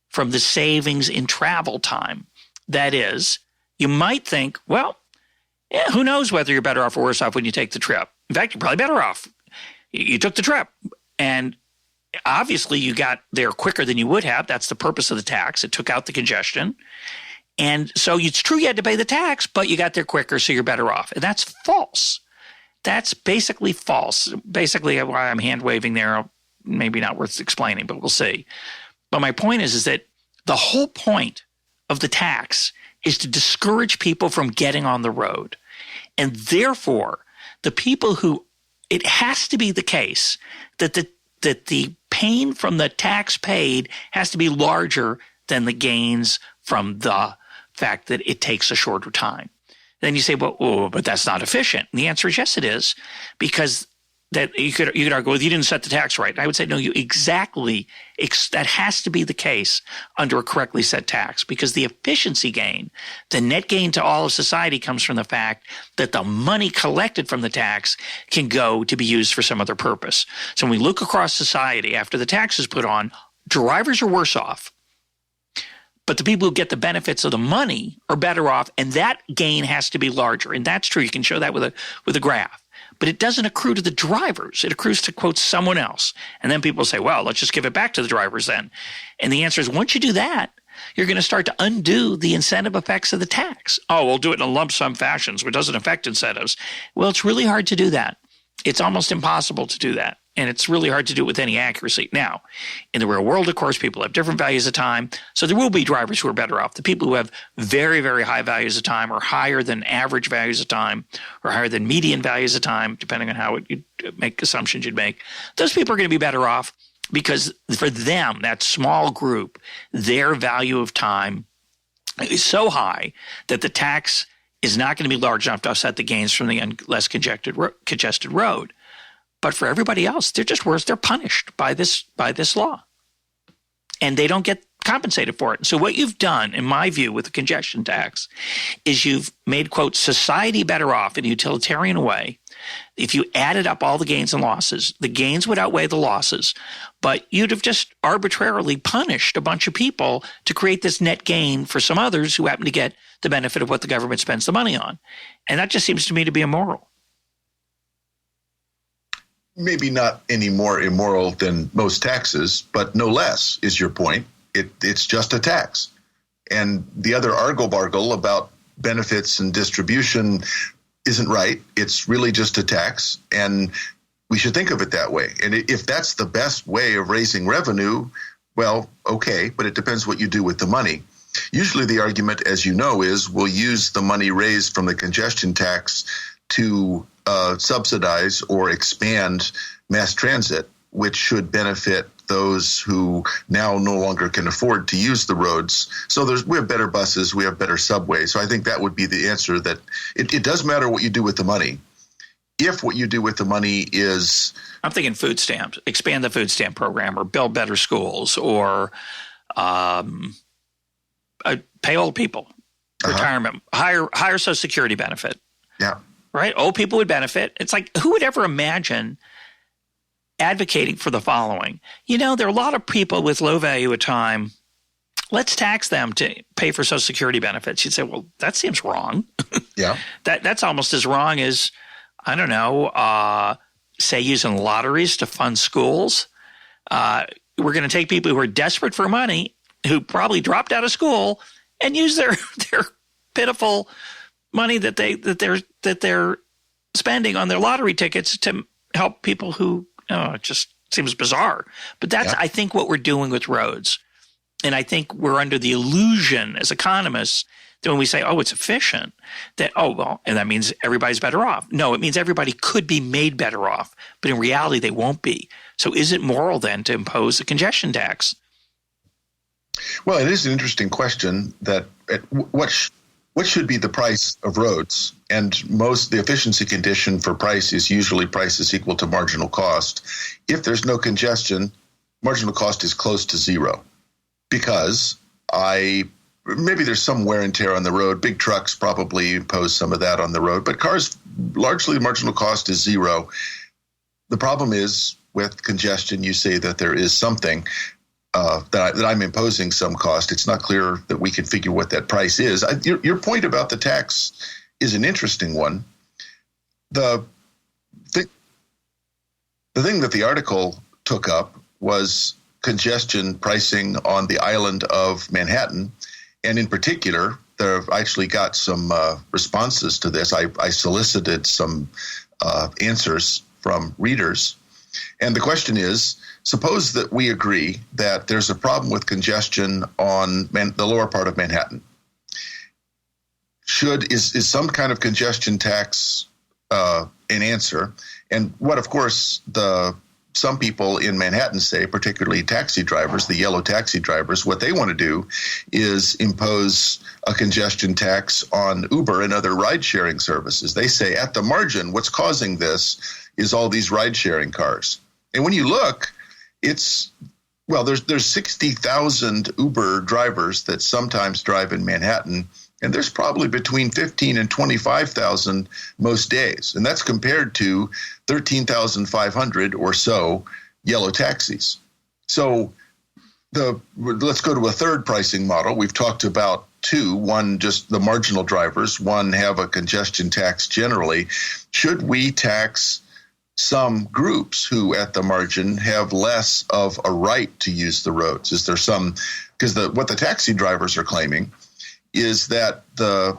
Speaker 1: from the savings in travel time. That is, you might think, who knows whether you're better off or worse off when you take the trip. In fact, you're probably better off. You took the trip, and obviously you got there quicker than you would have. That's the purpose of the tax. It took out the congestion. And so it's true you had to pay the tax, but you got there quicker, so you're better off. And that's false. That's basically false. Basically, why I'm hand-waving there, maybe not worth explaining, but we'll see. But my point is that the whole point of the tax is to discourage people from getting on the road. And therefore, the people who – it has to be the case that the pain from the tax paid has to be larger than the gains from the fact that it takes a shorter time. Then you say, but that's not efficient. And the answer is yes, it is, because that you could argue, well, you didn't set the tax right. And I would say, no, that has to be the case under a correctly set tax, because the efficiency gain, the net gain to all of society, comes from the fact that the money collected from the tax can go to be used for some other purpose. So when we look across society after the tax is put on, drivers are worse off, but the people who get the benefits of the money are better off, and that gain has to be larger. And that's true. You can show that with a graph. But it doesn't accrue to the drivers. It accrues to, quote, someone else. And then people say, well, let's just give it back to the drivers then. And the answer is, once you do that, you're going to start to undo the incentive effects of the tax. Oh, we'll do it in a lump sum fashion so it doesn't affect incentives. Well, it's really hard to do that. It's almost impossible to do that. And it's really hard to do it with any accuracy. Now, in the real world, of course, people have different values of time. So there will be drivers who are better off. The people who have very, very high values of time, or higher than average values of time, or higher than median values of time, depending on how you make assumptions you'd make, those people are going to be better off, because for them, that small group, their value of time is so high that the tax is not going to be large enough to offset the gains from the less congested road. But for everybody else, they're just worse. They're punished by this law, and they don't get compensated for it. So what you've done, in my view, with the congestion tax is you've made, quote, society better off in a utilitarian way. If you added up all the gains and losses, the gains would outweigh the losses, but you'd have just arbitrarily punished a bunch of people to create this net gain for some others who happen to get the benefit of what the government spends the money on. And that just seems to me to be immoral.
Speaker 2: Maybe not any more immoral than most taxes, but no less is your point. It's just a tax. And the other argle-bargle about benefits and distribution isn't right. It's really just a tax, and we should think of it that way. And if that's the best way of raising revenue, well, okay, but it depends what you do with the money. Usually the argument, as you know, is we'll use the money raised from the congestion tax to subsidize or expand mass transit, which should benefit those who now no longer can afford to use the roads. So we have better buses, we have better subways. So I think that would be the answer, that it does matter what you do with the money. If what you do with the money is...
Speaker 1: I'm thinking food stamps, expand the food stamp program, or build better schools, or pay old people, retirement, higher Social Security benefit.
Speaker 2: Yeah.
Speaker 1: Right? Old people would benefit. It's like, who would ever imagine advocating for the following? There are a lot of people with low value of time. Let's tax them to pay for Social Security benefits. You'd say, well, that seems wrong.
Speaker 2: Yeah.
Speaker 1: That's almost as wrong as, I don't know, say using lotteries to fund schools. We're going to take people who are desperate for money, who probably dropped out of school, and use their pitiful money that they're spending on their lottery tickets to help people who, it just seems bizarre. But that's, I think, what we're doing with roads. And I think we're under the illusion as economists that when we say, it's efficient, that, and that means everybody's better off. No, it means everybody could be made better off, but in reality, they won't be. So is it moral then to impose a congestion tax?
Speaker 2: Well, it is an interesting question that what should be the price of roads? And the efficiency condition for price is usually price is equal to marginal cost. If there's no congestion, marginal cost is close to zero, because maybe there's some wear and tear on the road. Big trucks probably impose some of that on the road, but cars, largely marginal cost is zero. The problem is with congestion, you say that there is something that I'm imposing some cost. It's not clear that we can figure what that price is. Your point about the tax is an interesting one. The thing that the article took up was congestion pricing on the island of Manhattan, and in particular, I actually got some responses to this. I solicited some answers from readers, and the question is, suppose that we agree that there's a problem with congestion on the lower part of Manhattan. Is some kind of congestion tax an answer? And what, of course, some people in Manhattan say, particularly taxi drivers, the yellow taxi drivers, what they want to do is impose a congestion tax on Uber and other ride-sharing services. They say at the margin, what's causing this is all these ride-sharing cars. And when you look, there's 60,000 Uber drivers that sometimes drive in Manhattan, and there's probably between 15 and 25,000 most days. And that's compared to 13,500 or so yellow taxis. So let's go to a third pricing model. We've talked about two, one just the marginal drivers, one have a congestion tax generally. Should we tax some groups who at the margin have less of a right to use the roads? Is there some, because what the taxi drivers are claiming is that the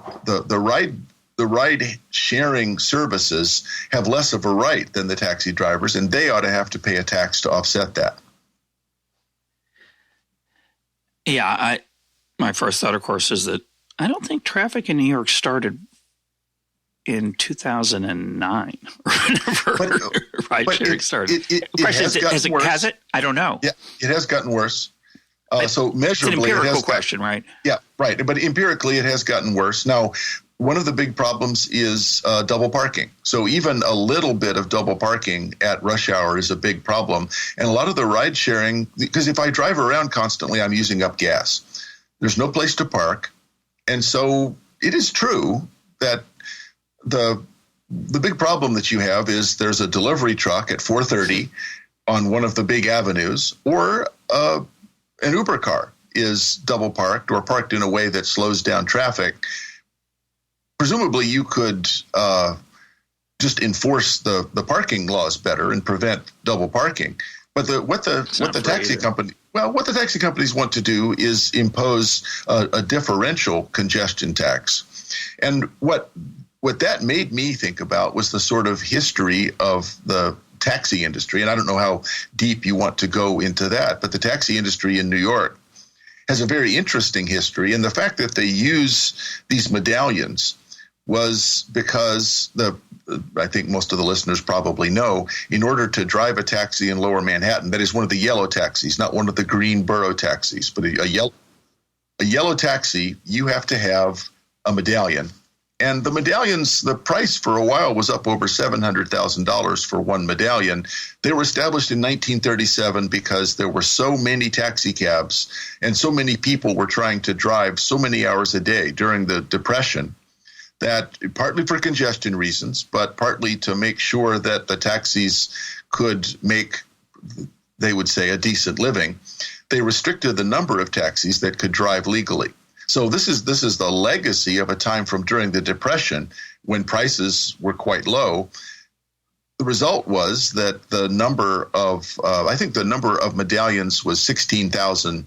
Speaker 2: ride sharing services have less of a right than the taxi drivers, and they ought to have to pay a tax to offset that.
Speaker 1: Yeah, my first thought, of course, is that I don't think traffic in New York started in 2009 or whenever ride sharing started.
Speaker 2: It has it?
Speaker 1: I don't know.
Speaker 2: Yeah, it has gotten worse. So measurably,
Speaker 1: it's an empirical question, right?
Speaker 2: Yeah, right. But empirically, it has gotten worse. Now, one of the big problems is double parking. So even a little bit of double parking at rush hour is a big problem. And a lot of the ride sharing, because if I drive around constantly, I'm using up gas. There's no place to park. And so it is true that the big problem that you have is there's a delivery truck at 4:30 on one of the big avenues, or an Uber car is double parked or parked in a way that slows down traffic. Presumably, you could just enforce the parking laws better and prevent double parking. But what the taxi companies want to do is impose a differential congestion tax. And what that made me think about was the sort of history of the taxi industry. And I don't know how deep you want to go into that, but the taxi industry in New York has a very interesting history. And the fact that they use these medallions was because I think most of the listeners probably know, in order to drive a taxi in Lower Manhattan, that is one of the yellow taxis, not one of the green borough taxis, but a yellow taxi, you have to have a medallion. And the medallions, the price for a while was up over $700,000 for one medallion. They were established in 1937 because there were so many taxi cabs and so many people were trying to drive so many hours a day during the Depression that, partly for congestion reasons, but partly to make sure that the taxis could make, they would say, a decent living, they restricted the number of taxis that could drive legally. So this is the legacy of a time from during the Depression when prices were quite low. The result was that the number of, I think the number of medallions was 16,000.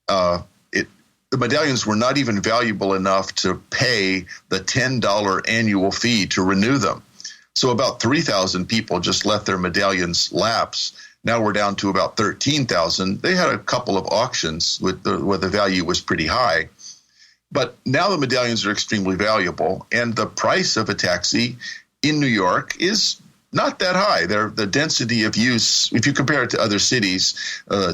Speaker 2: The medallions were not even valuable enough to pay the $10 annual fee to renew them. So about 3,000 people just let their medallions lapse. Now we're down to about 13,000. They had a couple of auctions where the value was pretty high. But now the medallions are extremely valuable, and the price of a taxi in New York is not that high. The density of use, if you compare it to other cities,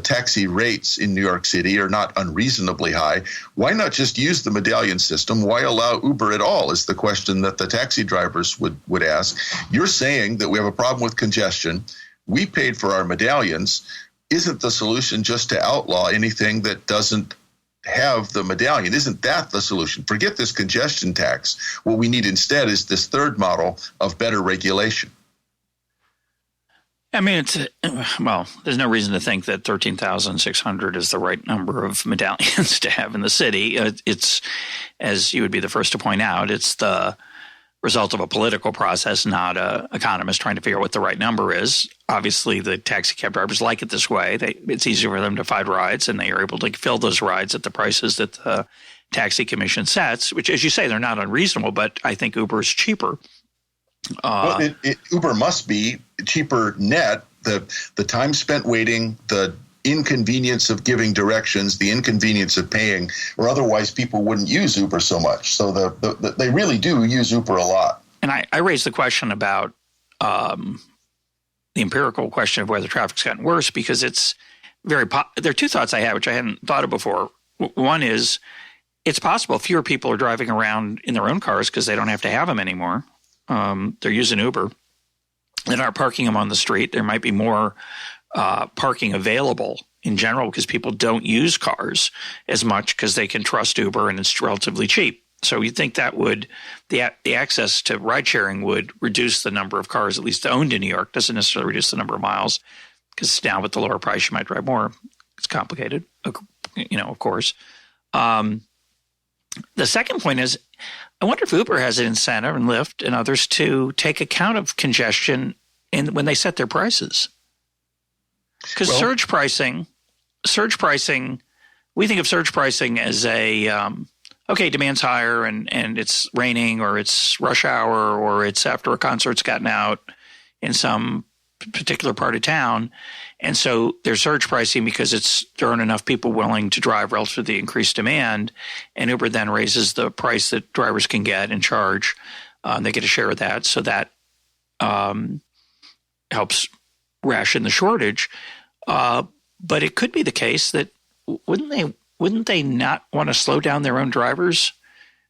Speaker 2: taxi rates in New York City are not unreasonably high. Why not just use the medallion system? Why allow Uber at all is the question that the taxi drivers would ask. You're saying that we have a problem with congestion. We paid for our medallions. Isn't the solution just to outlaw anything that doesn't have the medallion? Isn't that the solution? Forget this congestion tax. What we need instead is this third model of better regulation.
Speaker 1: I mean, there's no reason to think that 13,600 is the right number of medallions to have in the city. It's, as you would be the first to point out, it's the result of a political process, not an economist trying to figure out what the right number is. Obviously, the taxi cab drivers like it this way. It's easier for them to find rides, and they are able to fill those rides at the prices that the taxi commission sets, which, as you say, they're not unreasonable, but I think Uber is cheaper.
Speaker 2: Uber must be cheaper net. The time spent waiting, the inconvenience of giving directions, the inconvenience of paying, or otherwise people wouldn't use Uber so much. So they really do use Uber a lot.
Speaker 1: And I raised the question about the empirical question of whether traffic's gotten worse, because it's there are two thoughts I have, which I hadn't thought of before. One is it's possible fewer people are driving around in their own cars because they don't have to have them anymore. They're using Uber. They aren't parking them on the street. There might be more parking available in general because people don't use cars as much because they can trust Uber and it's relatively cheap. So you think that would the access to ride sharing would reduce the number of cars at least owned in New York. Doesn't necessarily reduce the number of miles because now with the lower price you might drive more. It's complicated, of course. The second point is I wonder if Uber has an incentive, and Lyft and others, to take account of congestion when they set their prices. Because surge pricing, we think of surge pricing as demand's higher and it's raining or it's rush hour or it's after a concert's gotten out in some particular part of town. And so there's surge pricing because there aren't enough people willing to drive relative to the increased demand. And Uber then raises the price that drivers can get and charge. They get a share of that. So that helps ration the shortage. But it could be the case that wouldn't they not want to slow down their own drivers?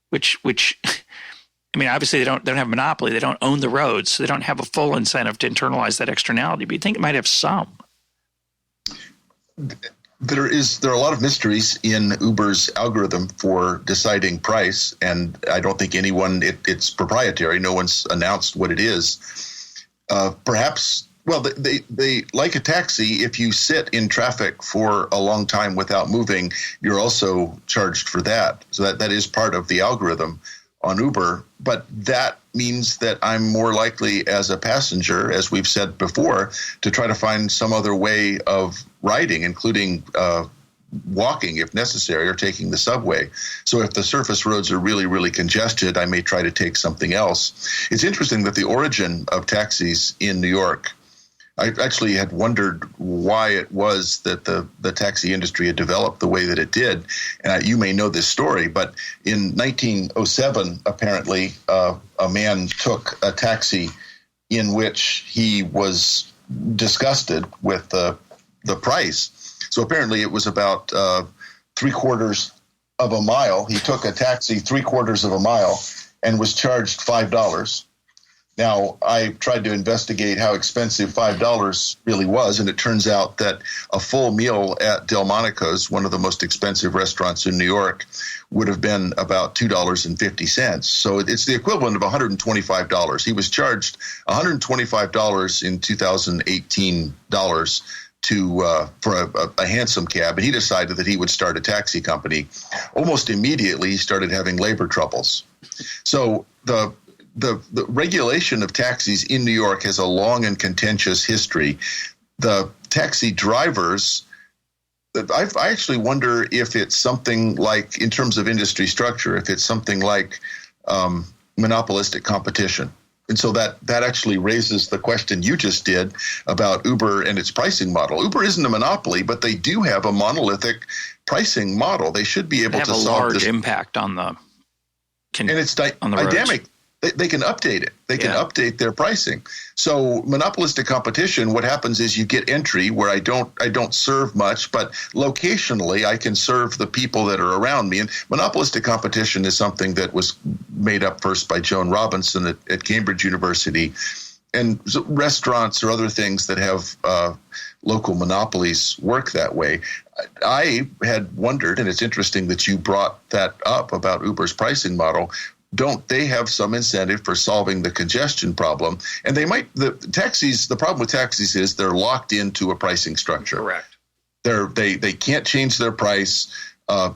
Speaker 1: Which I mean, obviously they don't have a monopoly. They don't own the roads. So they don't have a full incentive to internalize that externality. But you think it might have some.
Speaker 2: There are a lot of mysteries in Uber's algorithm for deciding price, and I don't think it's proprietary. No one's announced what it is. Perhaps, they like a taxi. If you sit in traffic for a long time without moving, you're also charged for that. So that is part of the algorithm on Uber, but that means that I'm more likely as a passenger, as we've said before, to try to find some other way of riding, including walking if necessary or taking the subway. So if the surface roads are really, really congested, I may try to take something else. It's interesting that the origin of taxis in New York I actually had wondered why it was that the taxi industry had developed the way that it did. And you may know this story, but in 1907, apparently, a man took a taxi in which he was disgusted with the price. So apparently it was about 3/4 of a mile. He took a taxi 3/4 of a mile and was charged $5. Now, I tried to investigate how expensive $5 really was, and it turns out that a full meal at Delmonico's, one of the most expensive restaurants in New York, would have been about $2.50. So it's the equivalent of $125. He was charged $125 in 2018 dollars for a hansom cab, and he decided that he would start a taxi company. Almost immediately, he started having labor troubles. So the regulation of taxis in New York has a long and contentious history. The taxi drivers, I actually wonder if it's something like, in terms of industry structure, if it's something like monopolistic competition. And so that actually raises the question you just did about Uber and its pricing model. Uber isn't a monopoly, but they do have a monolithic pricing model. They should be able to solve this.
Speaker 1: Have a large impact on the
Speaker 2: and it's dynamic. They can update it. They can update their pricing. So monopolistic competition, what happens is you get entry where I don't serve much, but locationally I can serve the people that are around me. And monopolistic competition is something that was made up first by Joan Robinson at Cambridge University. And so restaurants or other things that have local monopolies work that way. I had wondered, and it's interesting that you brought that up about Uber's pricing model. Don't they have some incentive for solving the congestion problem? And the problem with taxis is they're locked into a pricing structure.
Speaker 1: Correct.
Speaker 2: They can't change their price.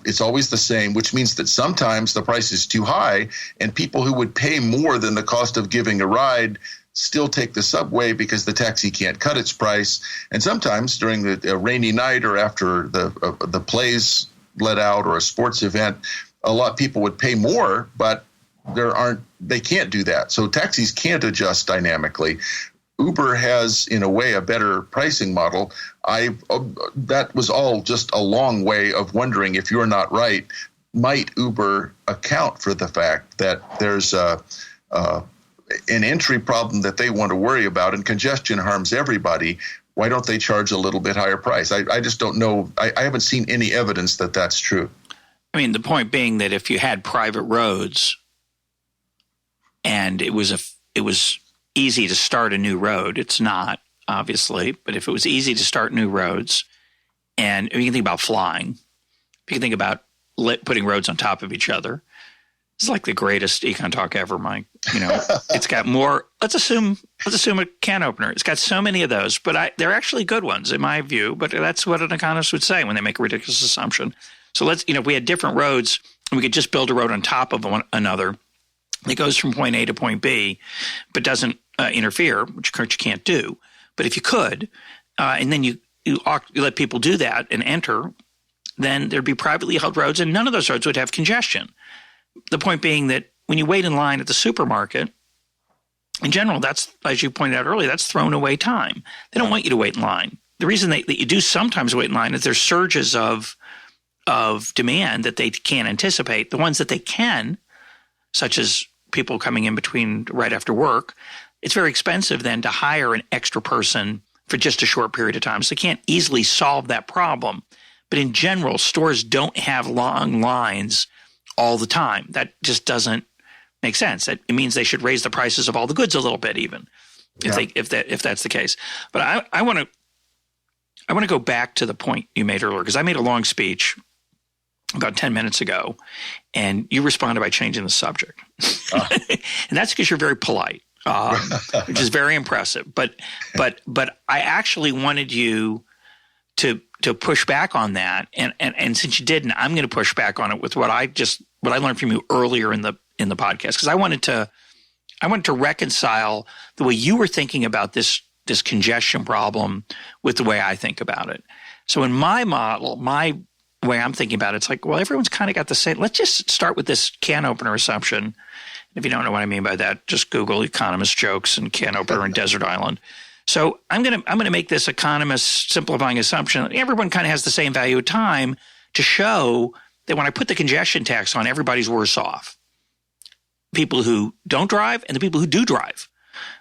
Speaker 2: It's always the same, which means that sometimes the price is too high and people who would pay more than the cost of giving a ride still take the subway because the taxi can't cut its price. And sometimes during a rainy night or after the plays let out or a sports event, a lot of people would pay more, but they can't do that. So taxis can't adjust dynamically. Uber has, in a way, a better pricing model. That was all just a long way of wondering, if you're not right, might Uber account for the fact that there's an entry problem that they want to worry about, and congestion harms everybody? Why don't they charge a little bit higher price? I just don't know. I haven't seen any evidence that that's true.
Speaker 1: I mean, the point being that if you had private roads, and it was easy to start a new road. It's not, obviously, but if it was easy to start new roads, and you can think about flying, you can think about putting roads on top of each other. It's like the greatest EconTalk ever, Mike. It's got more. Let's assume a can opener. It's got so many of those, but they're actually good ones in my view. But that's what an economist would say when they make a ridiculous assumption. So if we had different roads, and we could just build a road on top of one another. It goes from point A to point B, but doesn't interfere, which you can't do. But if you could, and then you let people do that and enter, then there'd be privately held roads, and none of those roads would have congestion. The point being that when you wait in line at the supermarket, in general, that's, as you pointed out earlier, that's thrown away time. They don't want you to wait in line. The reason that you do sometimes wait in line is there's surges of demand that they can't anticipate. The ones that they can, such as people coming in between right after work, it's very expensive then to hire an extra person for just a short period of time. So they can't easily solve that problem. But in general, stores don't have long lines all the time. That just doesn't make sense. It means they should raise the prices of all the goods a little bit, even if that's the case. But I want to go back to the point you made earlier, because I made a long speech about 10 minutes ago, and you responded by changing the subject. And that's because you're very polite, which is very impressive. But I actually wanted you to push back on that. And since you didn't, I'm going to push back on it with what I learned from you earlier in the podcast, because I wanted to reconcile the way you were thinking about this congestion problem with the way I think about it. So in my model, my way I'm thinking about it, it's like, well, everyone's kind of got the same. Let's just start with this can opener assumption. If you don't know what I mean by that, just Google economist jokes and can opener and desert island. So I'm gonna make this economist simplifying assumption. Everyone kind of has the same value of time to show that when I put the congestion tax on, everybody's worse off. People who don't drive and the people who do drive.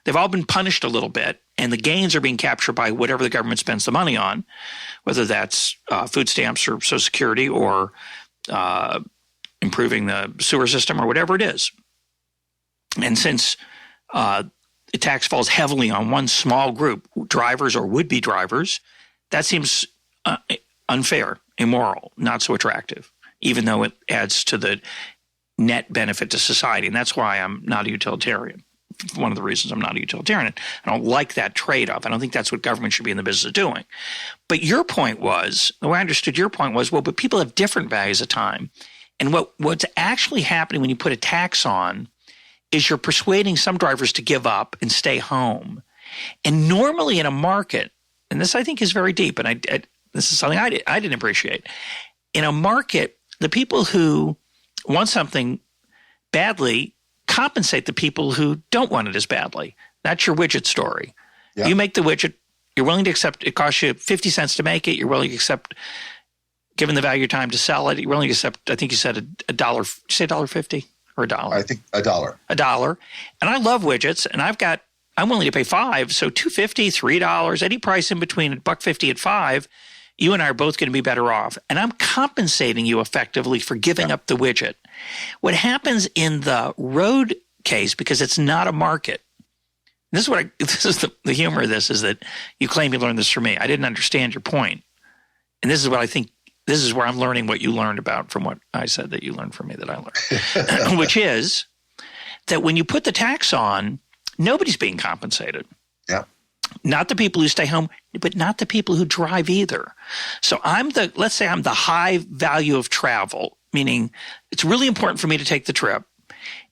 Speaker 1: They've all been punished a little bit, and the gains are being captured by whatever the government spends the money on, whether that's food stamps or Social Security or improving the sewer system or whatever it is. And since the tax falls heavily on one small group, drivers or would-be drivers, that seems unfair, immoral, not so attractive, even though it adds to the net benefit to society. And that's why I'm not a utilitarian. One of the reasons I'm not a utilitarian. I don't like that trade-off. I don't think that's what government should be in the business of doing. But your point was, the way I understood your point was, well, but people have different values of time. And what's actually happening when you put a tax on is you're persuading some drivers to give up and stay home. And normally in a market, and this I think is very deep, and this is something I didn't appreciate. In a market, the people who want something badly compensate the people who don't want it as badly. That's your widget story. Yeah. You make the widget. You're willing to accept it costs you 50 cents to make it. You're willing to accept, given the value of time to sell it, you're willing to accept, I think you said $1. Did you say $1.50 or $1?
Speaker 2: I think $1.
Speaker 1: $1. And I love widgets, and I'm willing to pay $5. So $2.50, $3, any price in between $1.50 and $5, you and I are both going to be better off. And I'm compensating you effectively for giving up the widget. What happens in the road case, because it's not a market, this is the humor of this, is that you claim you learned this from me. I didn't understand your point. And this is what I think, this is where I'm learning what you learned about from what I said that you learned from me that I learned, which is that when you put the tax on, nobody's being compensated.
Speaker 2: Yeah.
Speaker 1: Not the people who stay home, but not the people who drive either. So let's say I'm the high value of travel, meaning it's really important for me to take the trip,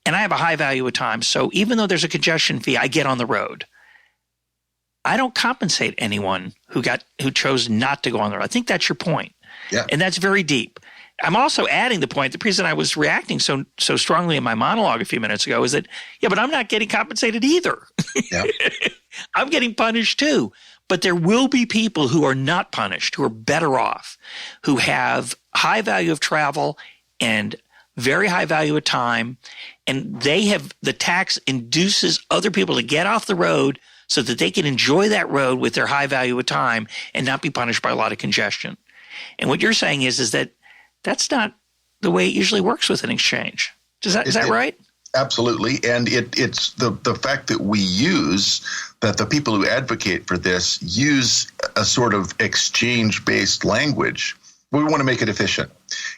Speaker 1: and I have a high value of time. So even though there's a congestion fee, I get on the road. I don't compensate anyone who chose not to go on the road. I think that's your point.
Speaker 2: Yeah.
Speaker 1: And that's very deep. I'm also adding the point, the reason I was reacting so strongly in my monologue a few minutes ago is that, yeah, but I'm not getting compensated either. Yeah. I'm getting punished too. But there will be people who are not punished, who are better off, who have high value of travel and very high value of time. And the tax induces other people to get off the road so that they can enjoy that road with their high value of time and not be punished by a lot of congestion. And what you're saying is that that's not the way it usually works with an exchange. Is that right?
Speaker 2: Absolutely. And it's the fact that that the people who advocate for this use a sort of exchange-based language. We want to make it efficient.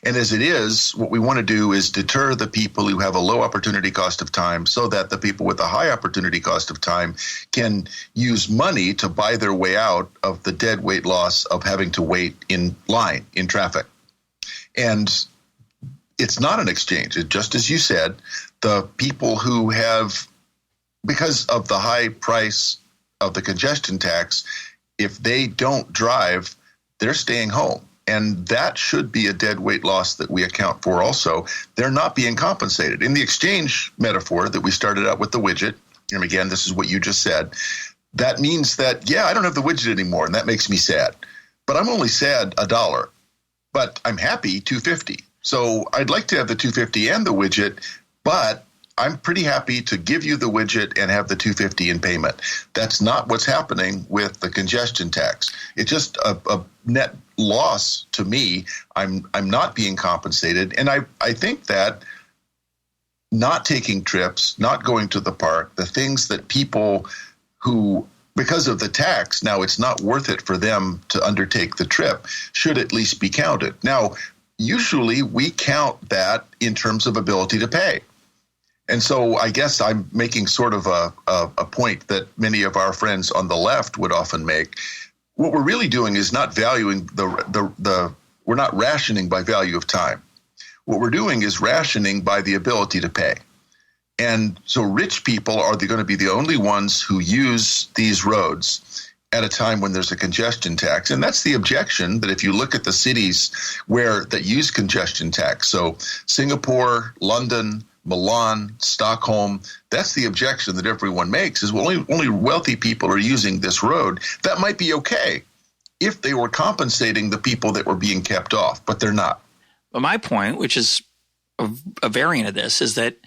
Speaker 2: And as it is, what we want to do is deter the people who have a low opportunity cost of time so that the people with a high opportunity cost of time can use money to buy their way out of the deadweight loss of having to wait in line, in traffic. And it's not an exchange. Just as you said, the people who have, because of the high price of the congestion tax, if they don't drive, they're staying home. And that should be a deadweight loss that we account for also. They're not being compensated. In the exchange metaphor that we started out with the widget, and again, this is what you just said, that means that, yeah, I don't have the widget anymore, and that makes me sad. But I'm only sad $1. But I'm happy $2.50. So I'd like to have the $2.50 and the widget, but I'm pretty happy to give you the widget and have the $2.50 in payment. That's not what's happening with the congestion tax. It's just a net loss to me. I'm not being compensated. And I think that not taking trips, not going to the park, the things that people who, because of the tax, now it's not worth it for them to undertake the trip, should at least be counted. Now, usually we count that in terms of ability to pay. And so I guess I'm making sort of a point that many of our friends on the left would often make. What we're really doing is not valuing we're not rationing by value of time. What we're doing is rationing by the ability to pay. And so rich people are going to be the only ones who use these roads at a time when there's a congestion tax. And that's the objection, that if you look at the cities that use congestion tax, so Singapore, London, Milan, Stockholm. That's the objection that everyone makes is, well, only wealthy people are using this road. That might be okay if they were compensating the people that were being kept off, but they're not.
Speaker 1: But my point, which is a variant of this, is that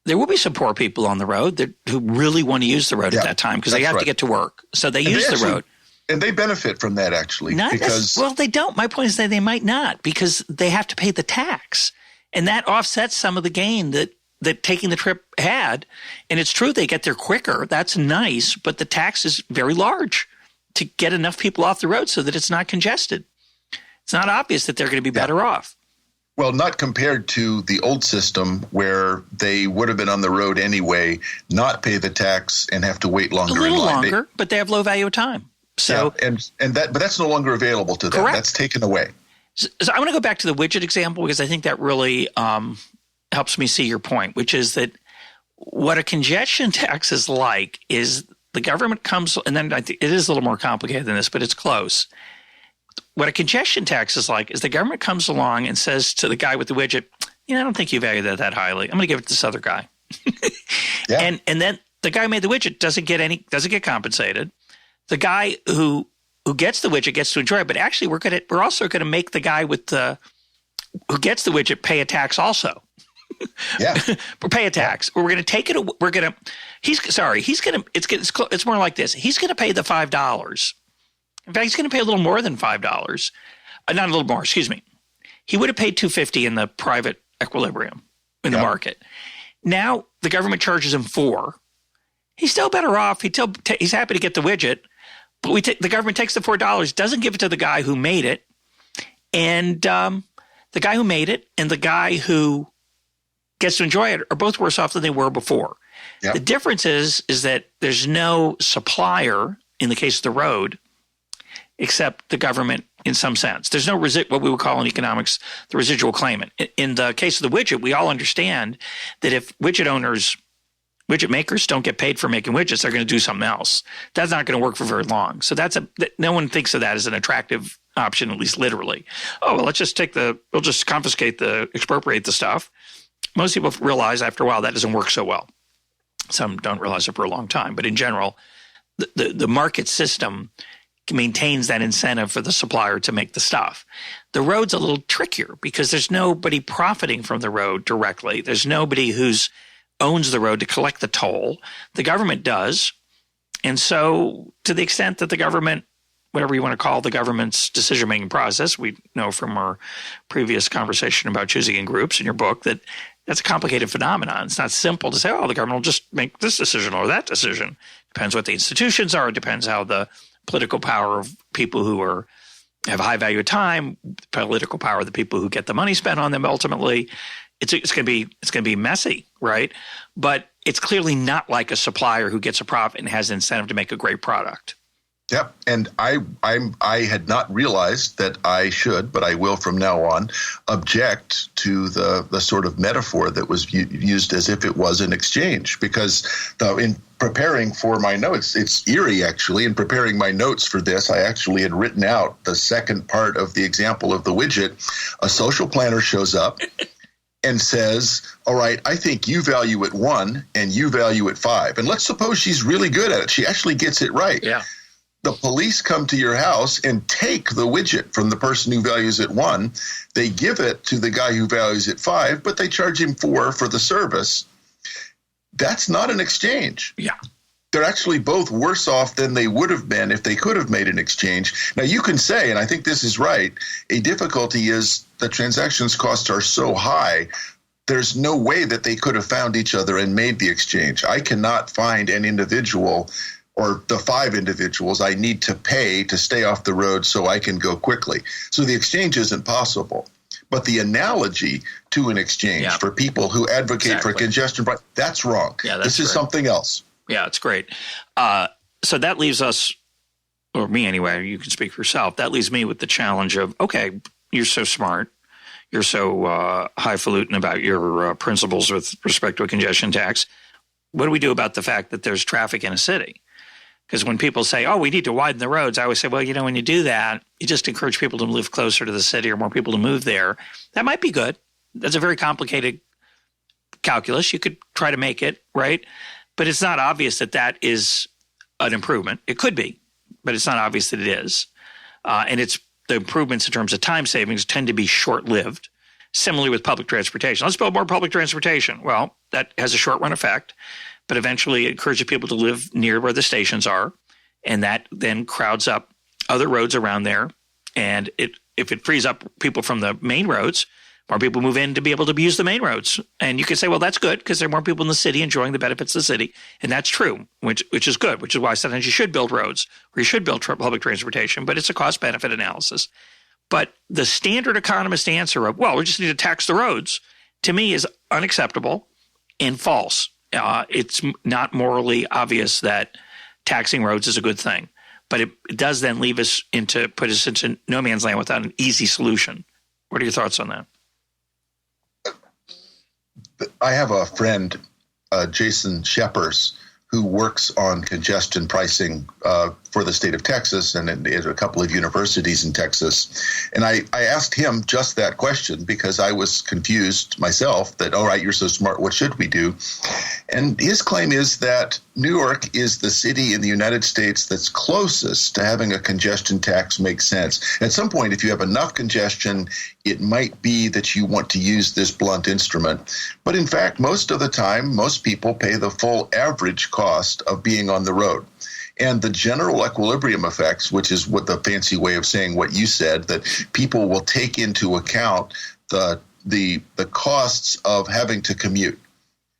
Speaker 1: there will be some poor people on the road who really want to use the road at that time because they have to get to work. So they use the road.
Speaker 2: And they benefit from that, actually.
Speaker 1: Well, they don't. My point is that they might not because they have to pay the tax. And that offsets some of the gain that taking the trip had. And it's true they get there quicker. That's nice. But the tax is very large to get enough people off the road so that it's not congested. It's not obvious that they're going to be better off.
Speaker 2: Well, not compared to the old system where they would have been on the road anyway, not pay the tax and have to wait longer.
Speaker 1: A little longer, but they have low value of time. So,
Speaker 2: but that's no longer available to them.
Speaker 1: Correct.
Speaker 2: That's taken away.
Speaker 1: So I want to go back to the widget example because I think that really helps me see your point, which is that what a congestion tax is like is the government comes, and then I think it is a little more complicated than this, but it's close. What a congestion tax is like is the government comes along and says to the guy with the widget, I don't think you value that highly. I'm going to give it to this other guy. And then the guy who made the widget doesn't get compensated. The guy who gets the widget gets to enjoy it, but actually we're also going to make the guy who gets the widget pay a tax also.
Speaker 2: Yeah,
Speaker 1: we'll pay a tax. We're going to take it. It's more like this. He's going to pay the $5. In fact, he's going to pay a little more than $5. Not a little more. Excuse me. He would have paid $2.50 in the private equilibrium in the market. Now the government charges him $4. He's still better off. He's happy to get the widget, but the government takes the $4, doesn't give it to the guy who made it, and the guy who made it and the guy who gets to enjoy it are both worse off than they were before. Yep. The difference is that there's no supplier in the case of the road except the government in some sense. There's no what we would call in economics the residual claimant. In the case of the widget, we all understand that if widget makers don't get paid for making widgets, they're going to do something else. That's not going to work for very long. So no one thinks of that as an attractive option, at least literally. Oh, well, we'll just expropriate the stuff. Most people realize after a while that doesn't work so well. Some don't realize it for a long time. But in general, the market system maintains that incentive for the supplier to make the stuff. The road's a little trickier because there's nobody profiting from the road directly. There's nobody who's owns the road to collect the toll. The government does. And so to the extent that the government, whatever you want to call the government's decision-making process, we know from our previous conversation about choosing in groups in your book that that's a complicated phenomenon. It's not simple to say, the government will just make this decision or that decision. Depends what the institutions are. It depends how the political power of people who have high value of time, political power of the people who get the money spent on them ultimately. It's going to be messy, right? But it's clearly not like a supplier who gets a profit and has incentive to make a great product.
Speaker 2: Yep, and I had not realized that I should, but I will from now on, object to the sort of metaphor that was used as if it was an exchange. Because in preparing for my notes, it's eerie actually. In preparing my notes for this, I actually had written out the second part of the example of the widget. A social planner shows up and says, all right, I think you value it 1 and you value it 5. And let's suppose she's really good at it. She actually gets it right.
Speaker 1: Yeah.
Speaker 2: The police come to your house and take the widget from the person who values it 1. They give it to the guy who values it 5, but they charge him 4 for the service. That's not an exchange.
Speaker 1: Yeah.
Speaker 2: They're actually both worse off than they would have been if they could have made an exchange. Now, you can say, and I think this is right, a difficulty is the transactions costs are so high, there's no way that they could have found each other and made the exchange. I cannot find an individual or the 5 individuals I need to pay to stay off the road so I can go quickly. So the exchange isn't possible. But the analogy to an exchange for people who advocate for congestion, that's wrong.
Speaker 1: Yeah,
Speaker 2: this is something else.
Speaker 1: Yeah, it's great. So that leaves us, or me anyway, you can speak for yourself, that leaves me with the challenge of, okay, you're so smart. You're so highfalutin about your principles with respect to a congestion tax. What do we do about the fact that there's traffic in a city? Because when people say, we need to widen the roads, I always say, well, when you do that, you just encourage people to live closer to the city or more people to move there. That might be good. That's a very complicated calculus. You could try to make it, right? But it's not obvious that that is an improvement. It could be, but it's not obvious that it is. And it's the improvements in terms of time savings tend to be short-lived. Similarly with public transportation. Let's build more public transportation. Well, that has a short-run effect, but eventually it encourages people to live near where the stations are, and that then crowds up other roads around there. And if it frees up people from the main roads, more people move in to be able to use the main roads. And you can say, well, that's good because there are more people in the city enjoying the benefits of the city. And that's true, which is good, which is why sometimes you should build roads or you should build public transportation, but it's a cost-benefit analysis. But the standard economist answer of, well, we just need to tax the roads, to me is unacceptable and false. It's not morally obvious that taxing roads is a good thing. But it does then put us into no man's land without an easy solution. What are your thoughts on that?
Speaker 2: I have a friend, Jason Shepers, who works on congestion pricing for the state of Texas and at a couple of universities in Texas. And I asked him just that question because I was confused myself that, all right, you're so smart, what should we do? And his claim is that New York is the city in the United States that's closest to having a congestion tax make sense. At some point, if you have enough congestion, it might be that you want to use this blunt instrument. But in fact, most of the time, most people pay the full average cost of being on the road. And the general equilibrium effects, which is what the fancy way of saying what you said, that people will take into account the costs of having to commute.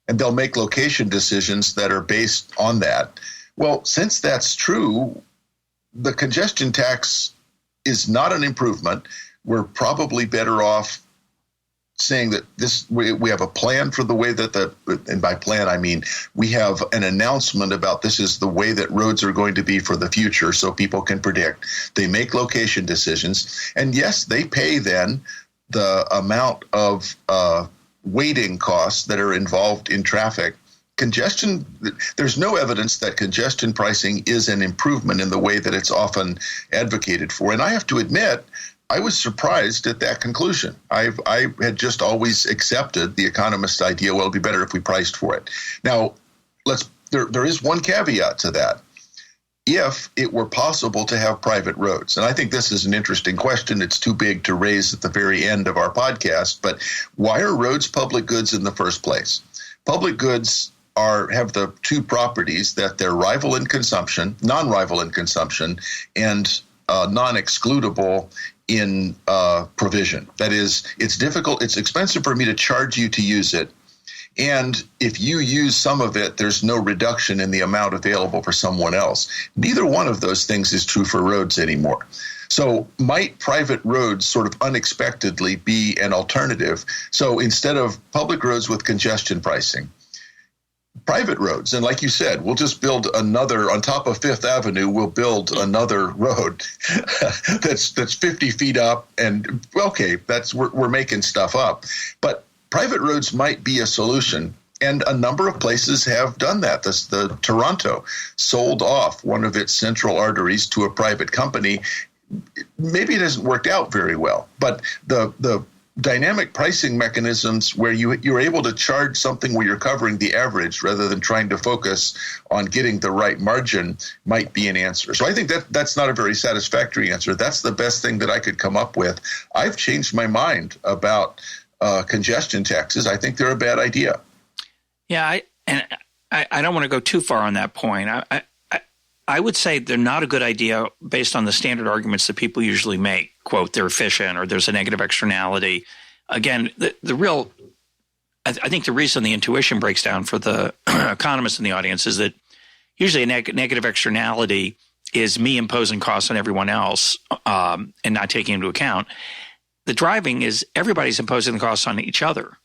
Speaker 2: And they'll make location decisions that are based on that. Well, since that's true, the congestion tax is not an improvement. We're probably better off saying that we have a plan for the way that and by plan I mean we have an announcement about this is the way that roads are going to be for the future so people can predict. They make location decisions. And yes, they pay then the amount of waiting costs that are involved in traffic. Congestion, there's no evidence that congestion pricing is an improvement in the way that it's often advocated for. And I have to admit, I was surprised at that conclusion. I had just always accepted the economist idea, well, it'd be better if we priced for it. Now, there is one caveat to that. If it were possible to have private roads, and I think this is an interesting question. It's too big to raise at the very end of our podcast, but why are roads public goods in the first place? Public goods have the two properties that they're non-rival in consumption, and non-excludable in provision. That is, it's expensive for me to charge you to use it. And if you use some of it, there's no reduction in the amount available for someone else. Neither one of those things is true for roads anymore. So might private roads sort of unexpectedly be an alternative? So instead of public roads with congestion pricing, private roads, and like you said, we'll just build another, on top of Fifth Avenue, we'll build another road that's 50 feet up, and okay, we're making stuff up. But private roads might be a solution, and a number of places have done that. The Toronto sold off one of its central arteries to a private company. Maybe it hasn't worked out very well, but the dynamic pricing mechanisms where you're able to charge something where you're covering the average rather than trying to focus on getting the right margin might be an answer. So I think that's not a very satisfactory answer. That's the best thing that I could come up with. I've changed my mind about congestion taxes. I think they're a bad idea.
Speaker 1: Yeah, I don't want to go too far on that point. I would say they're not a good idea based on the standard arguments that people usually make. Quote, they're efficient or there's a negative externality. Again, I think the reason the intuition breaks down for the economists in the audience is that usually a negative externality is me imposing costs on everyone else and not taking into account. The driving is everybody's imposing the costs on each other.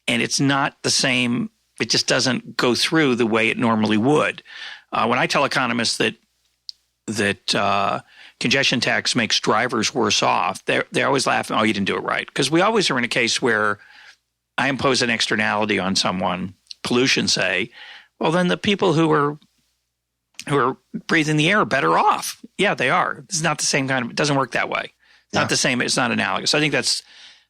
Speaker 1: And it's not the same. It just doesn't go through the way it normally would. When I tell economists that congestion tax makes drivers worse off, they always laugh, oh, you didn't do it right. Because we always are in a case where I impose an externality on someone, pollution say, well, then the people who are breathing the air are better off. Yeah, they are. It's not the same kind of – it doesn't work that way. It's not the same. It's not analogous. I think that's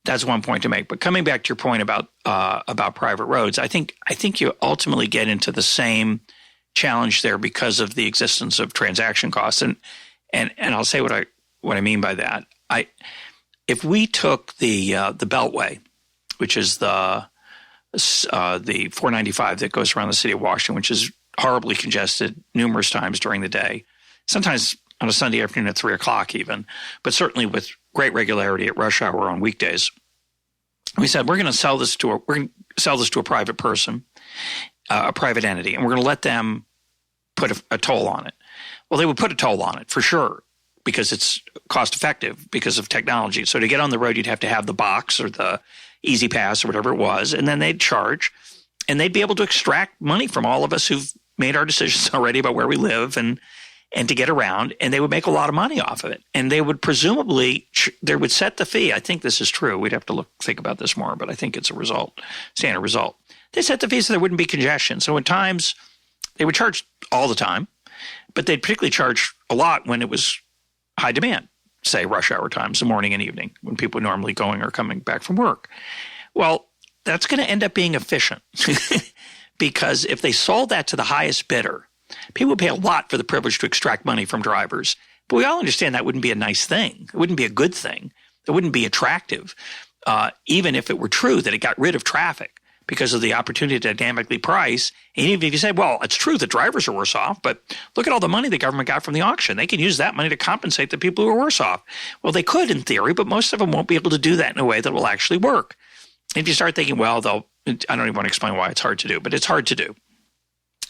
Speaker 1: That's one point to make. But coming back to your point about private roads, I think you ultimately get into the same challenge there because of the existence of transaction costs. And I'll say what I mean by that. If we took the Beltway, which is the 495 that goes around the city of Washington, which is horribly congested numerous times during the day, sometimes on a Sunday afternoon at 3 o'clock even, but certainly with great regularity at rush hour on weekdays. We said we're going to sell this to a private person, a private entity, and we're going to let them put a toll on it. Well, they would put a toll on it for sure because it's cost effective because of technology. So to get on the road, you'd have to have the box or the Easy Pass or whatever it was, and then they'd charge, and they'd be able to extract money from all of us who've made our decisions already about where we live and to get around, and they would make a lot of money off of it. And they would presumably they would set the fee. I think this is true. We'd have to think about this more, but I think it's a standard result. They set the fee so there wouldn't be congestion. So at times they would charge all the time, but they'd particularly charge a lot when it was high demand, say rush hour times, the morning and evening, when people are normally going or coming back from work. Well, that's going to end up being efficient because if they sold that to the highest bidder, people would pay a lot for the privilege to extract money from drivers. But we all understand that wouldn't be a nice thing. It wouldn't be a good thing. It wouldn't be attractive, even if it were true that it got rid of traffic because of the opportunity to dynamically price. And even if you say, well, it's true that drivers are worse off, but look at all the money the government got from the auction. They can use that money to compensate the people who are worse off. Well, they could in theory, but most of them won't be able to do that in a way that will actually work. If you start thinking, well, I don't even want to explain why it's hard to do, but it's hard to do.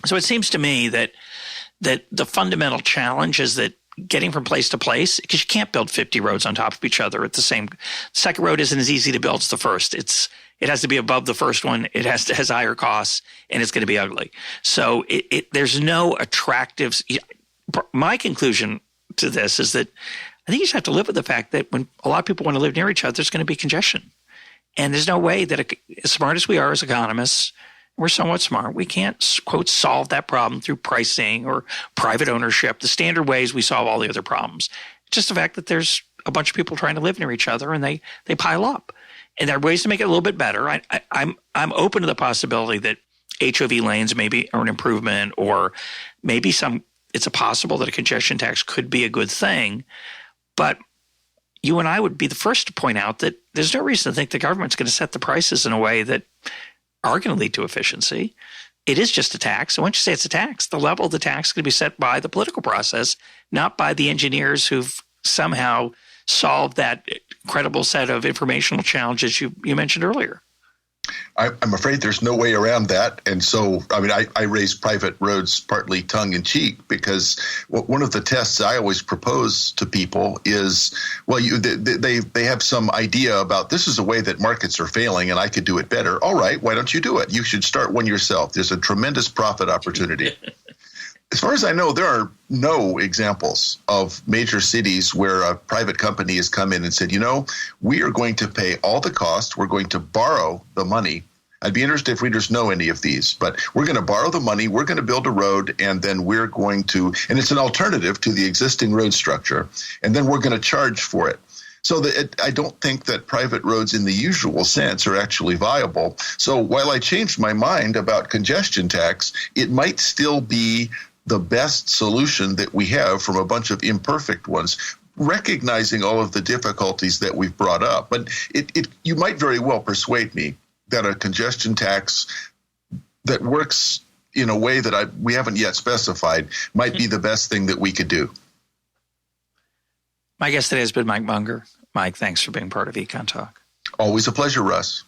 Speaker 1: So it seems to me that the fundamental challenge is that getting from place to place, because you can't build 50 roads on top of each other at the same. The second road isn't as easy to build as the first. It has to be above the first one. It has higher costs, and it's going to be ugly. So there's no attractive. My conclusion to this is that I think you just have to live with the fact that when a lot of people want to live near each other, there's going to be congestion, and there's no way that as smart as we are as economists, we're somewhat smart. We can't, quote, solve that problem through pricing or private ownership, the standard ways we solve all the other problems. It's just the fact that there's a bunch of people trying to live near each other, and they pile up. And there are ways to make it a little bit better. I'm open to the possibility that Hov lanes maybe are an improvement, or maybe it's possible that a congestion tax could be a good thing. But you and I would be the first to point out that there's no reason to think the government's going to set the prices in a way that are going to lead to efficiency. It is just a tax. And once you say it's a tax, the level of the tax is going to be set by the political process, not by the engineers who've somehow solved that incredible set of informational challenges you mentioned earlier.
Speaker 2: I'm afraid there's no way around that. And so, I raise private roads partly tongue in cheek because one of the tests I always propose to people is, well, they have some idea about this is a way that markets are failing and I could do it better. All right, why don't you do it? You should start one yourself. There's a tremendous profit opportunity. As far as I know, there are no examples of major cities where a private company has come in and said, we are going to pay all the cost. We're going to borrow the money. I'd be interested if readers know any of these, but we're going to borrow the money. We're going to build a road, and then we're going to, and it's an alternative to the existing road structure, and then we're going to charge for it. So I don't think that private roads in the usual sense are actually viable. So while I changed my mind about congestion tax, it might still be the best solution that we have from a bunch of imperfect ones, recognizing all of the difficulties that we've brought up. But you might very well persuade me that a congestion tax that works in a way that we haven't yet specified might be the best thing that we could do.
Speaker 1: My guest today has been Mike Munger. Mike, thanks for being part of EconTalk.
Speaker 2: Always a pleasure, Russ.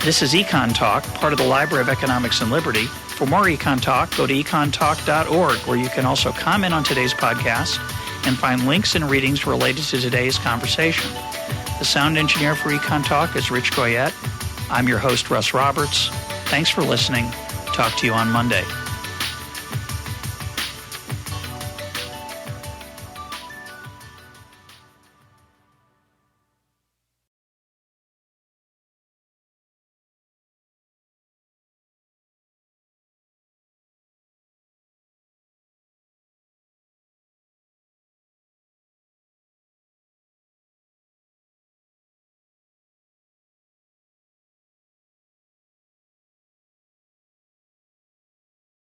Speaker 1: This is EconTalk, part of the Library of Economics and Liberty. For more EconTalk, go to econtalk.org, where you can also comment on today's podcast and find links and readings related to today's conversation. The sound engineer for EconTalk is Rich Goyette. I'm your host, Russ Roberts. Thanks for listening. Talk to you on Monday.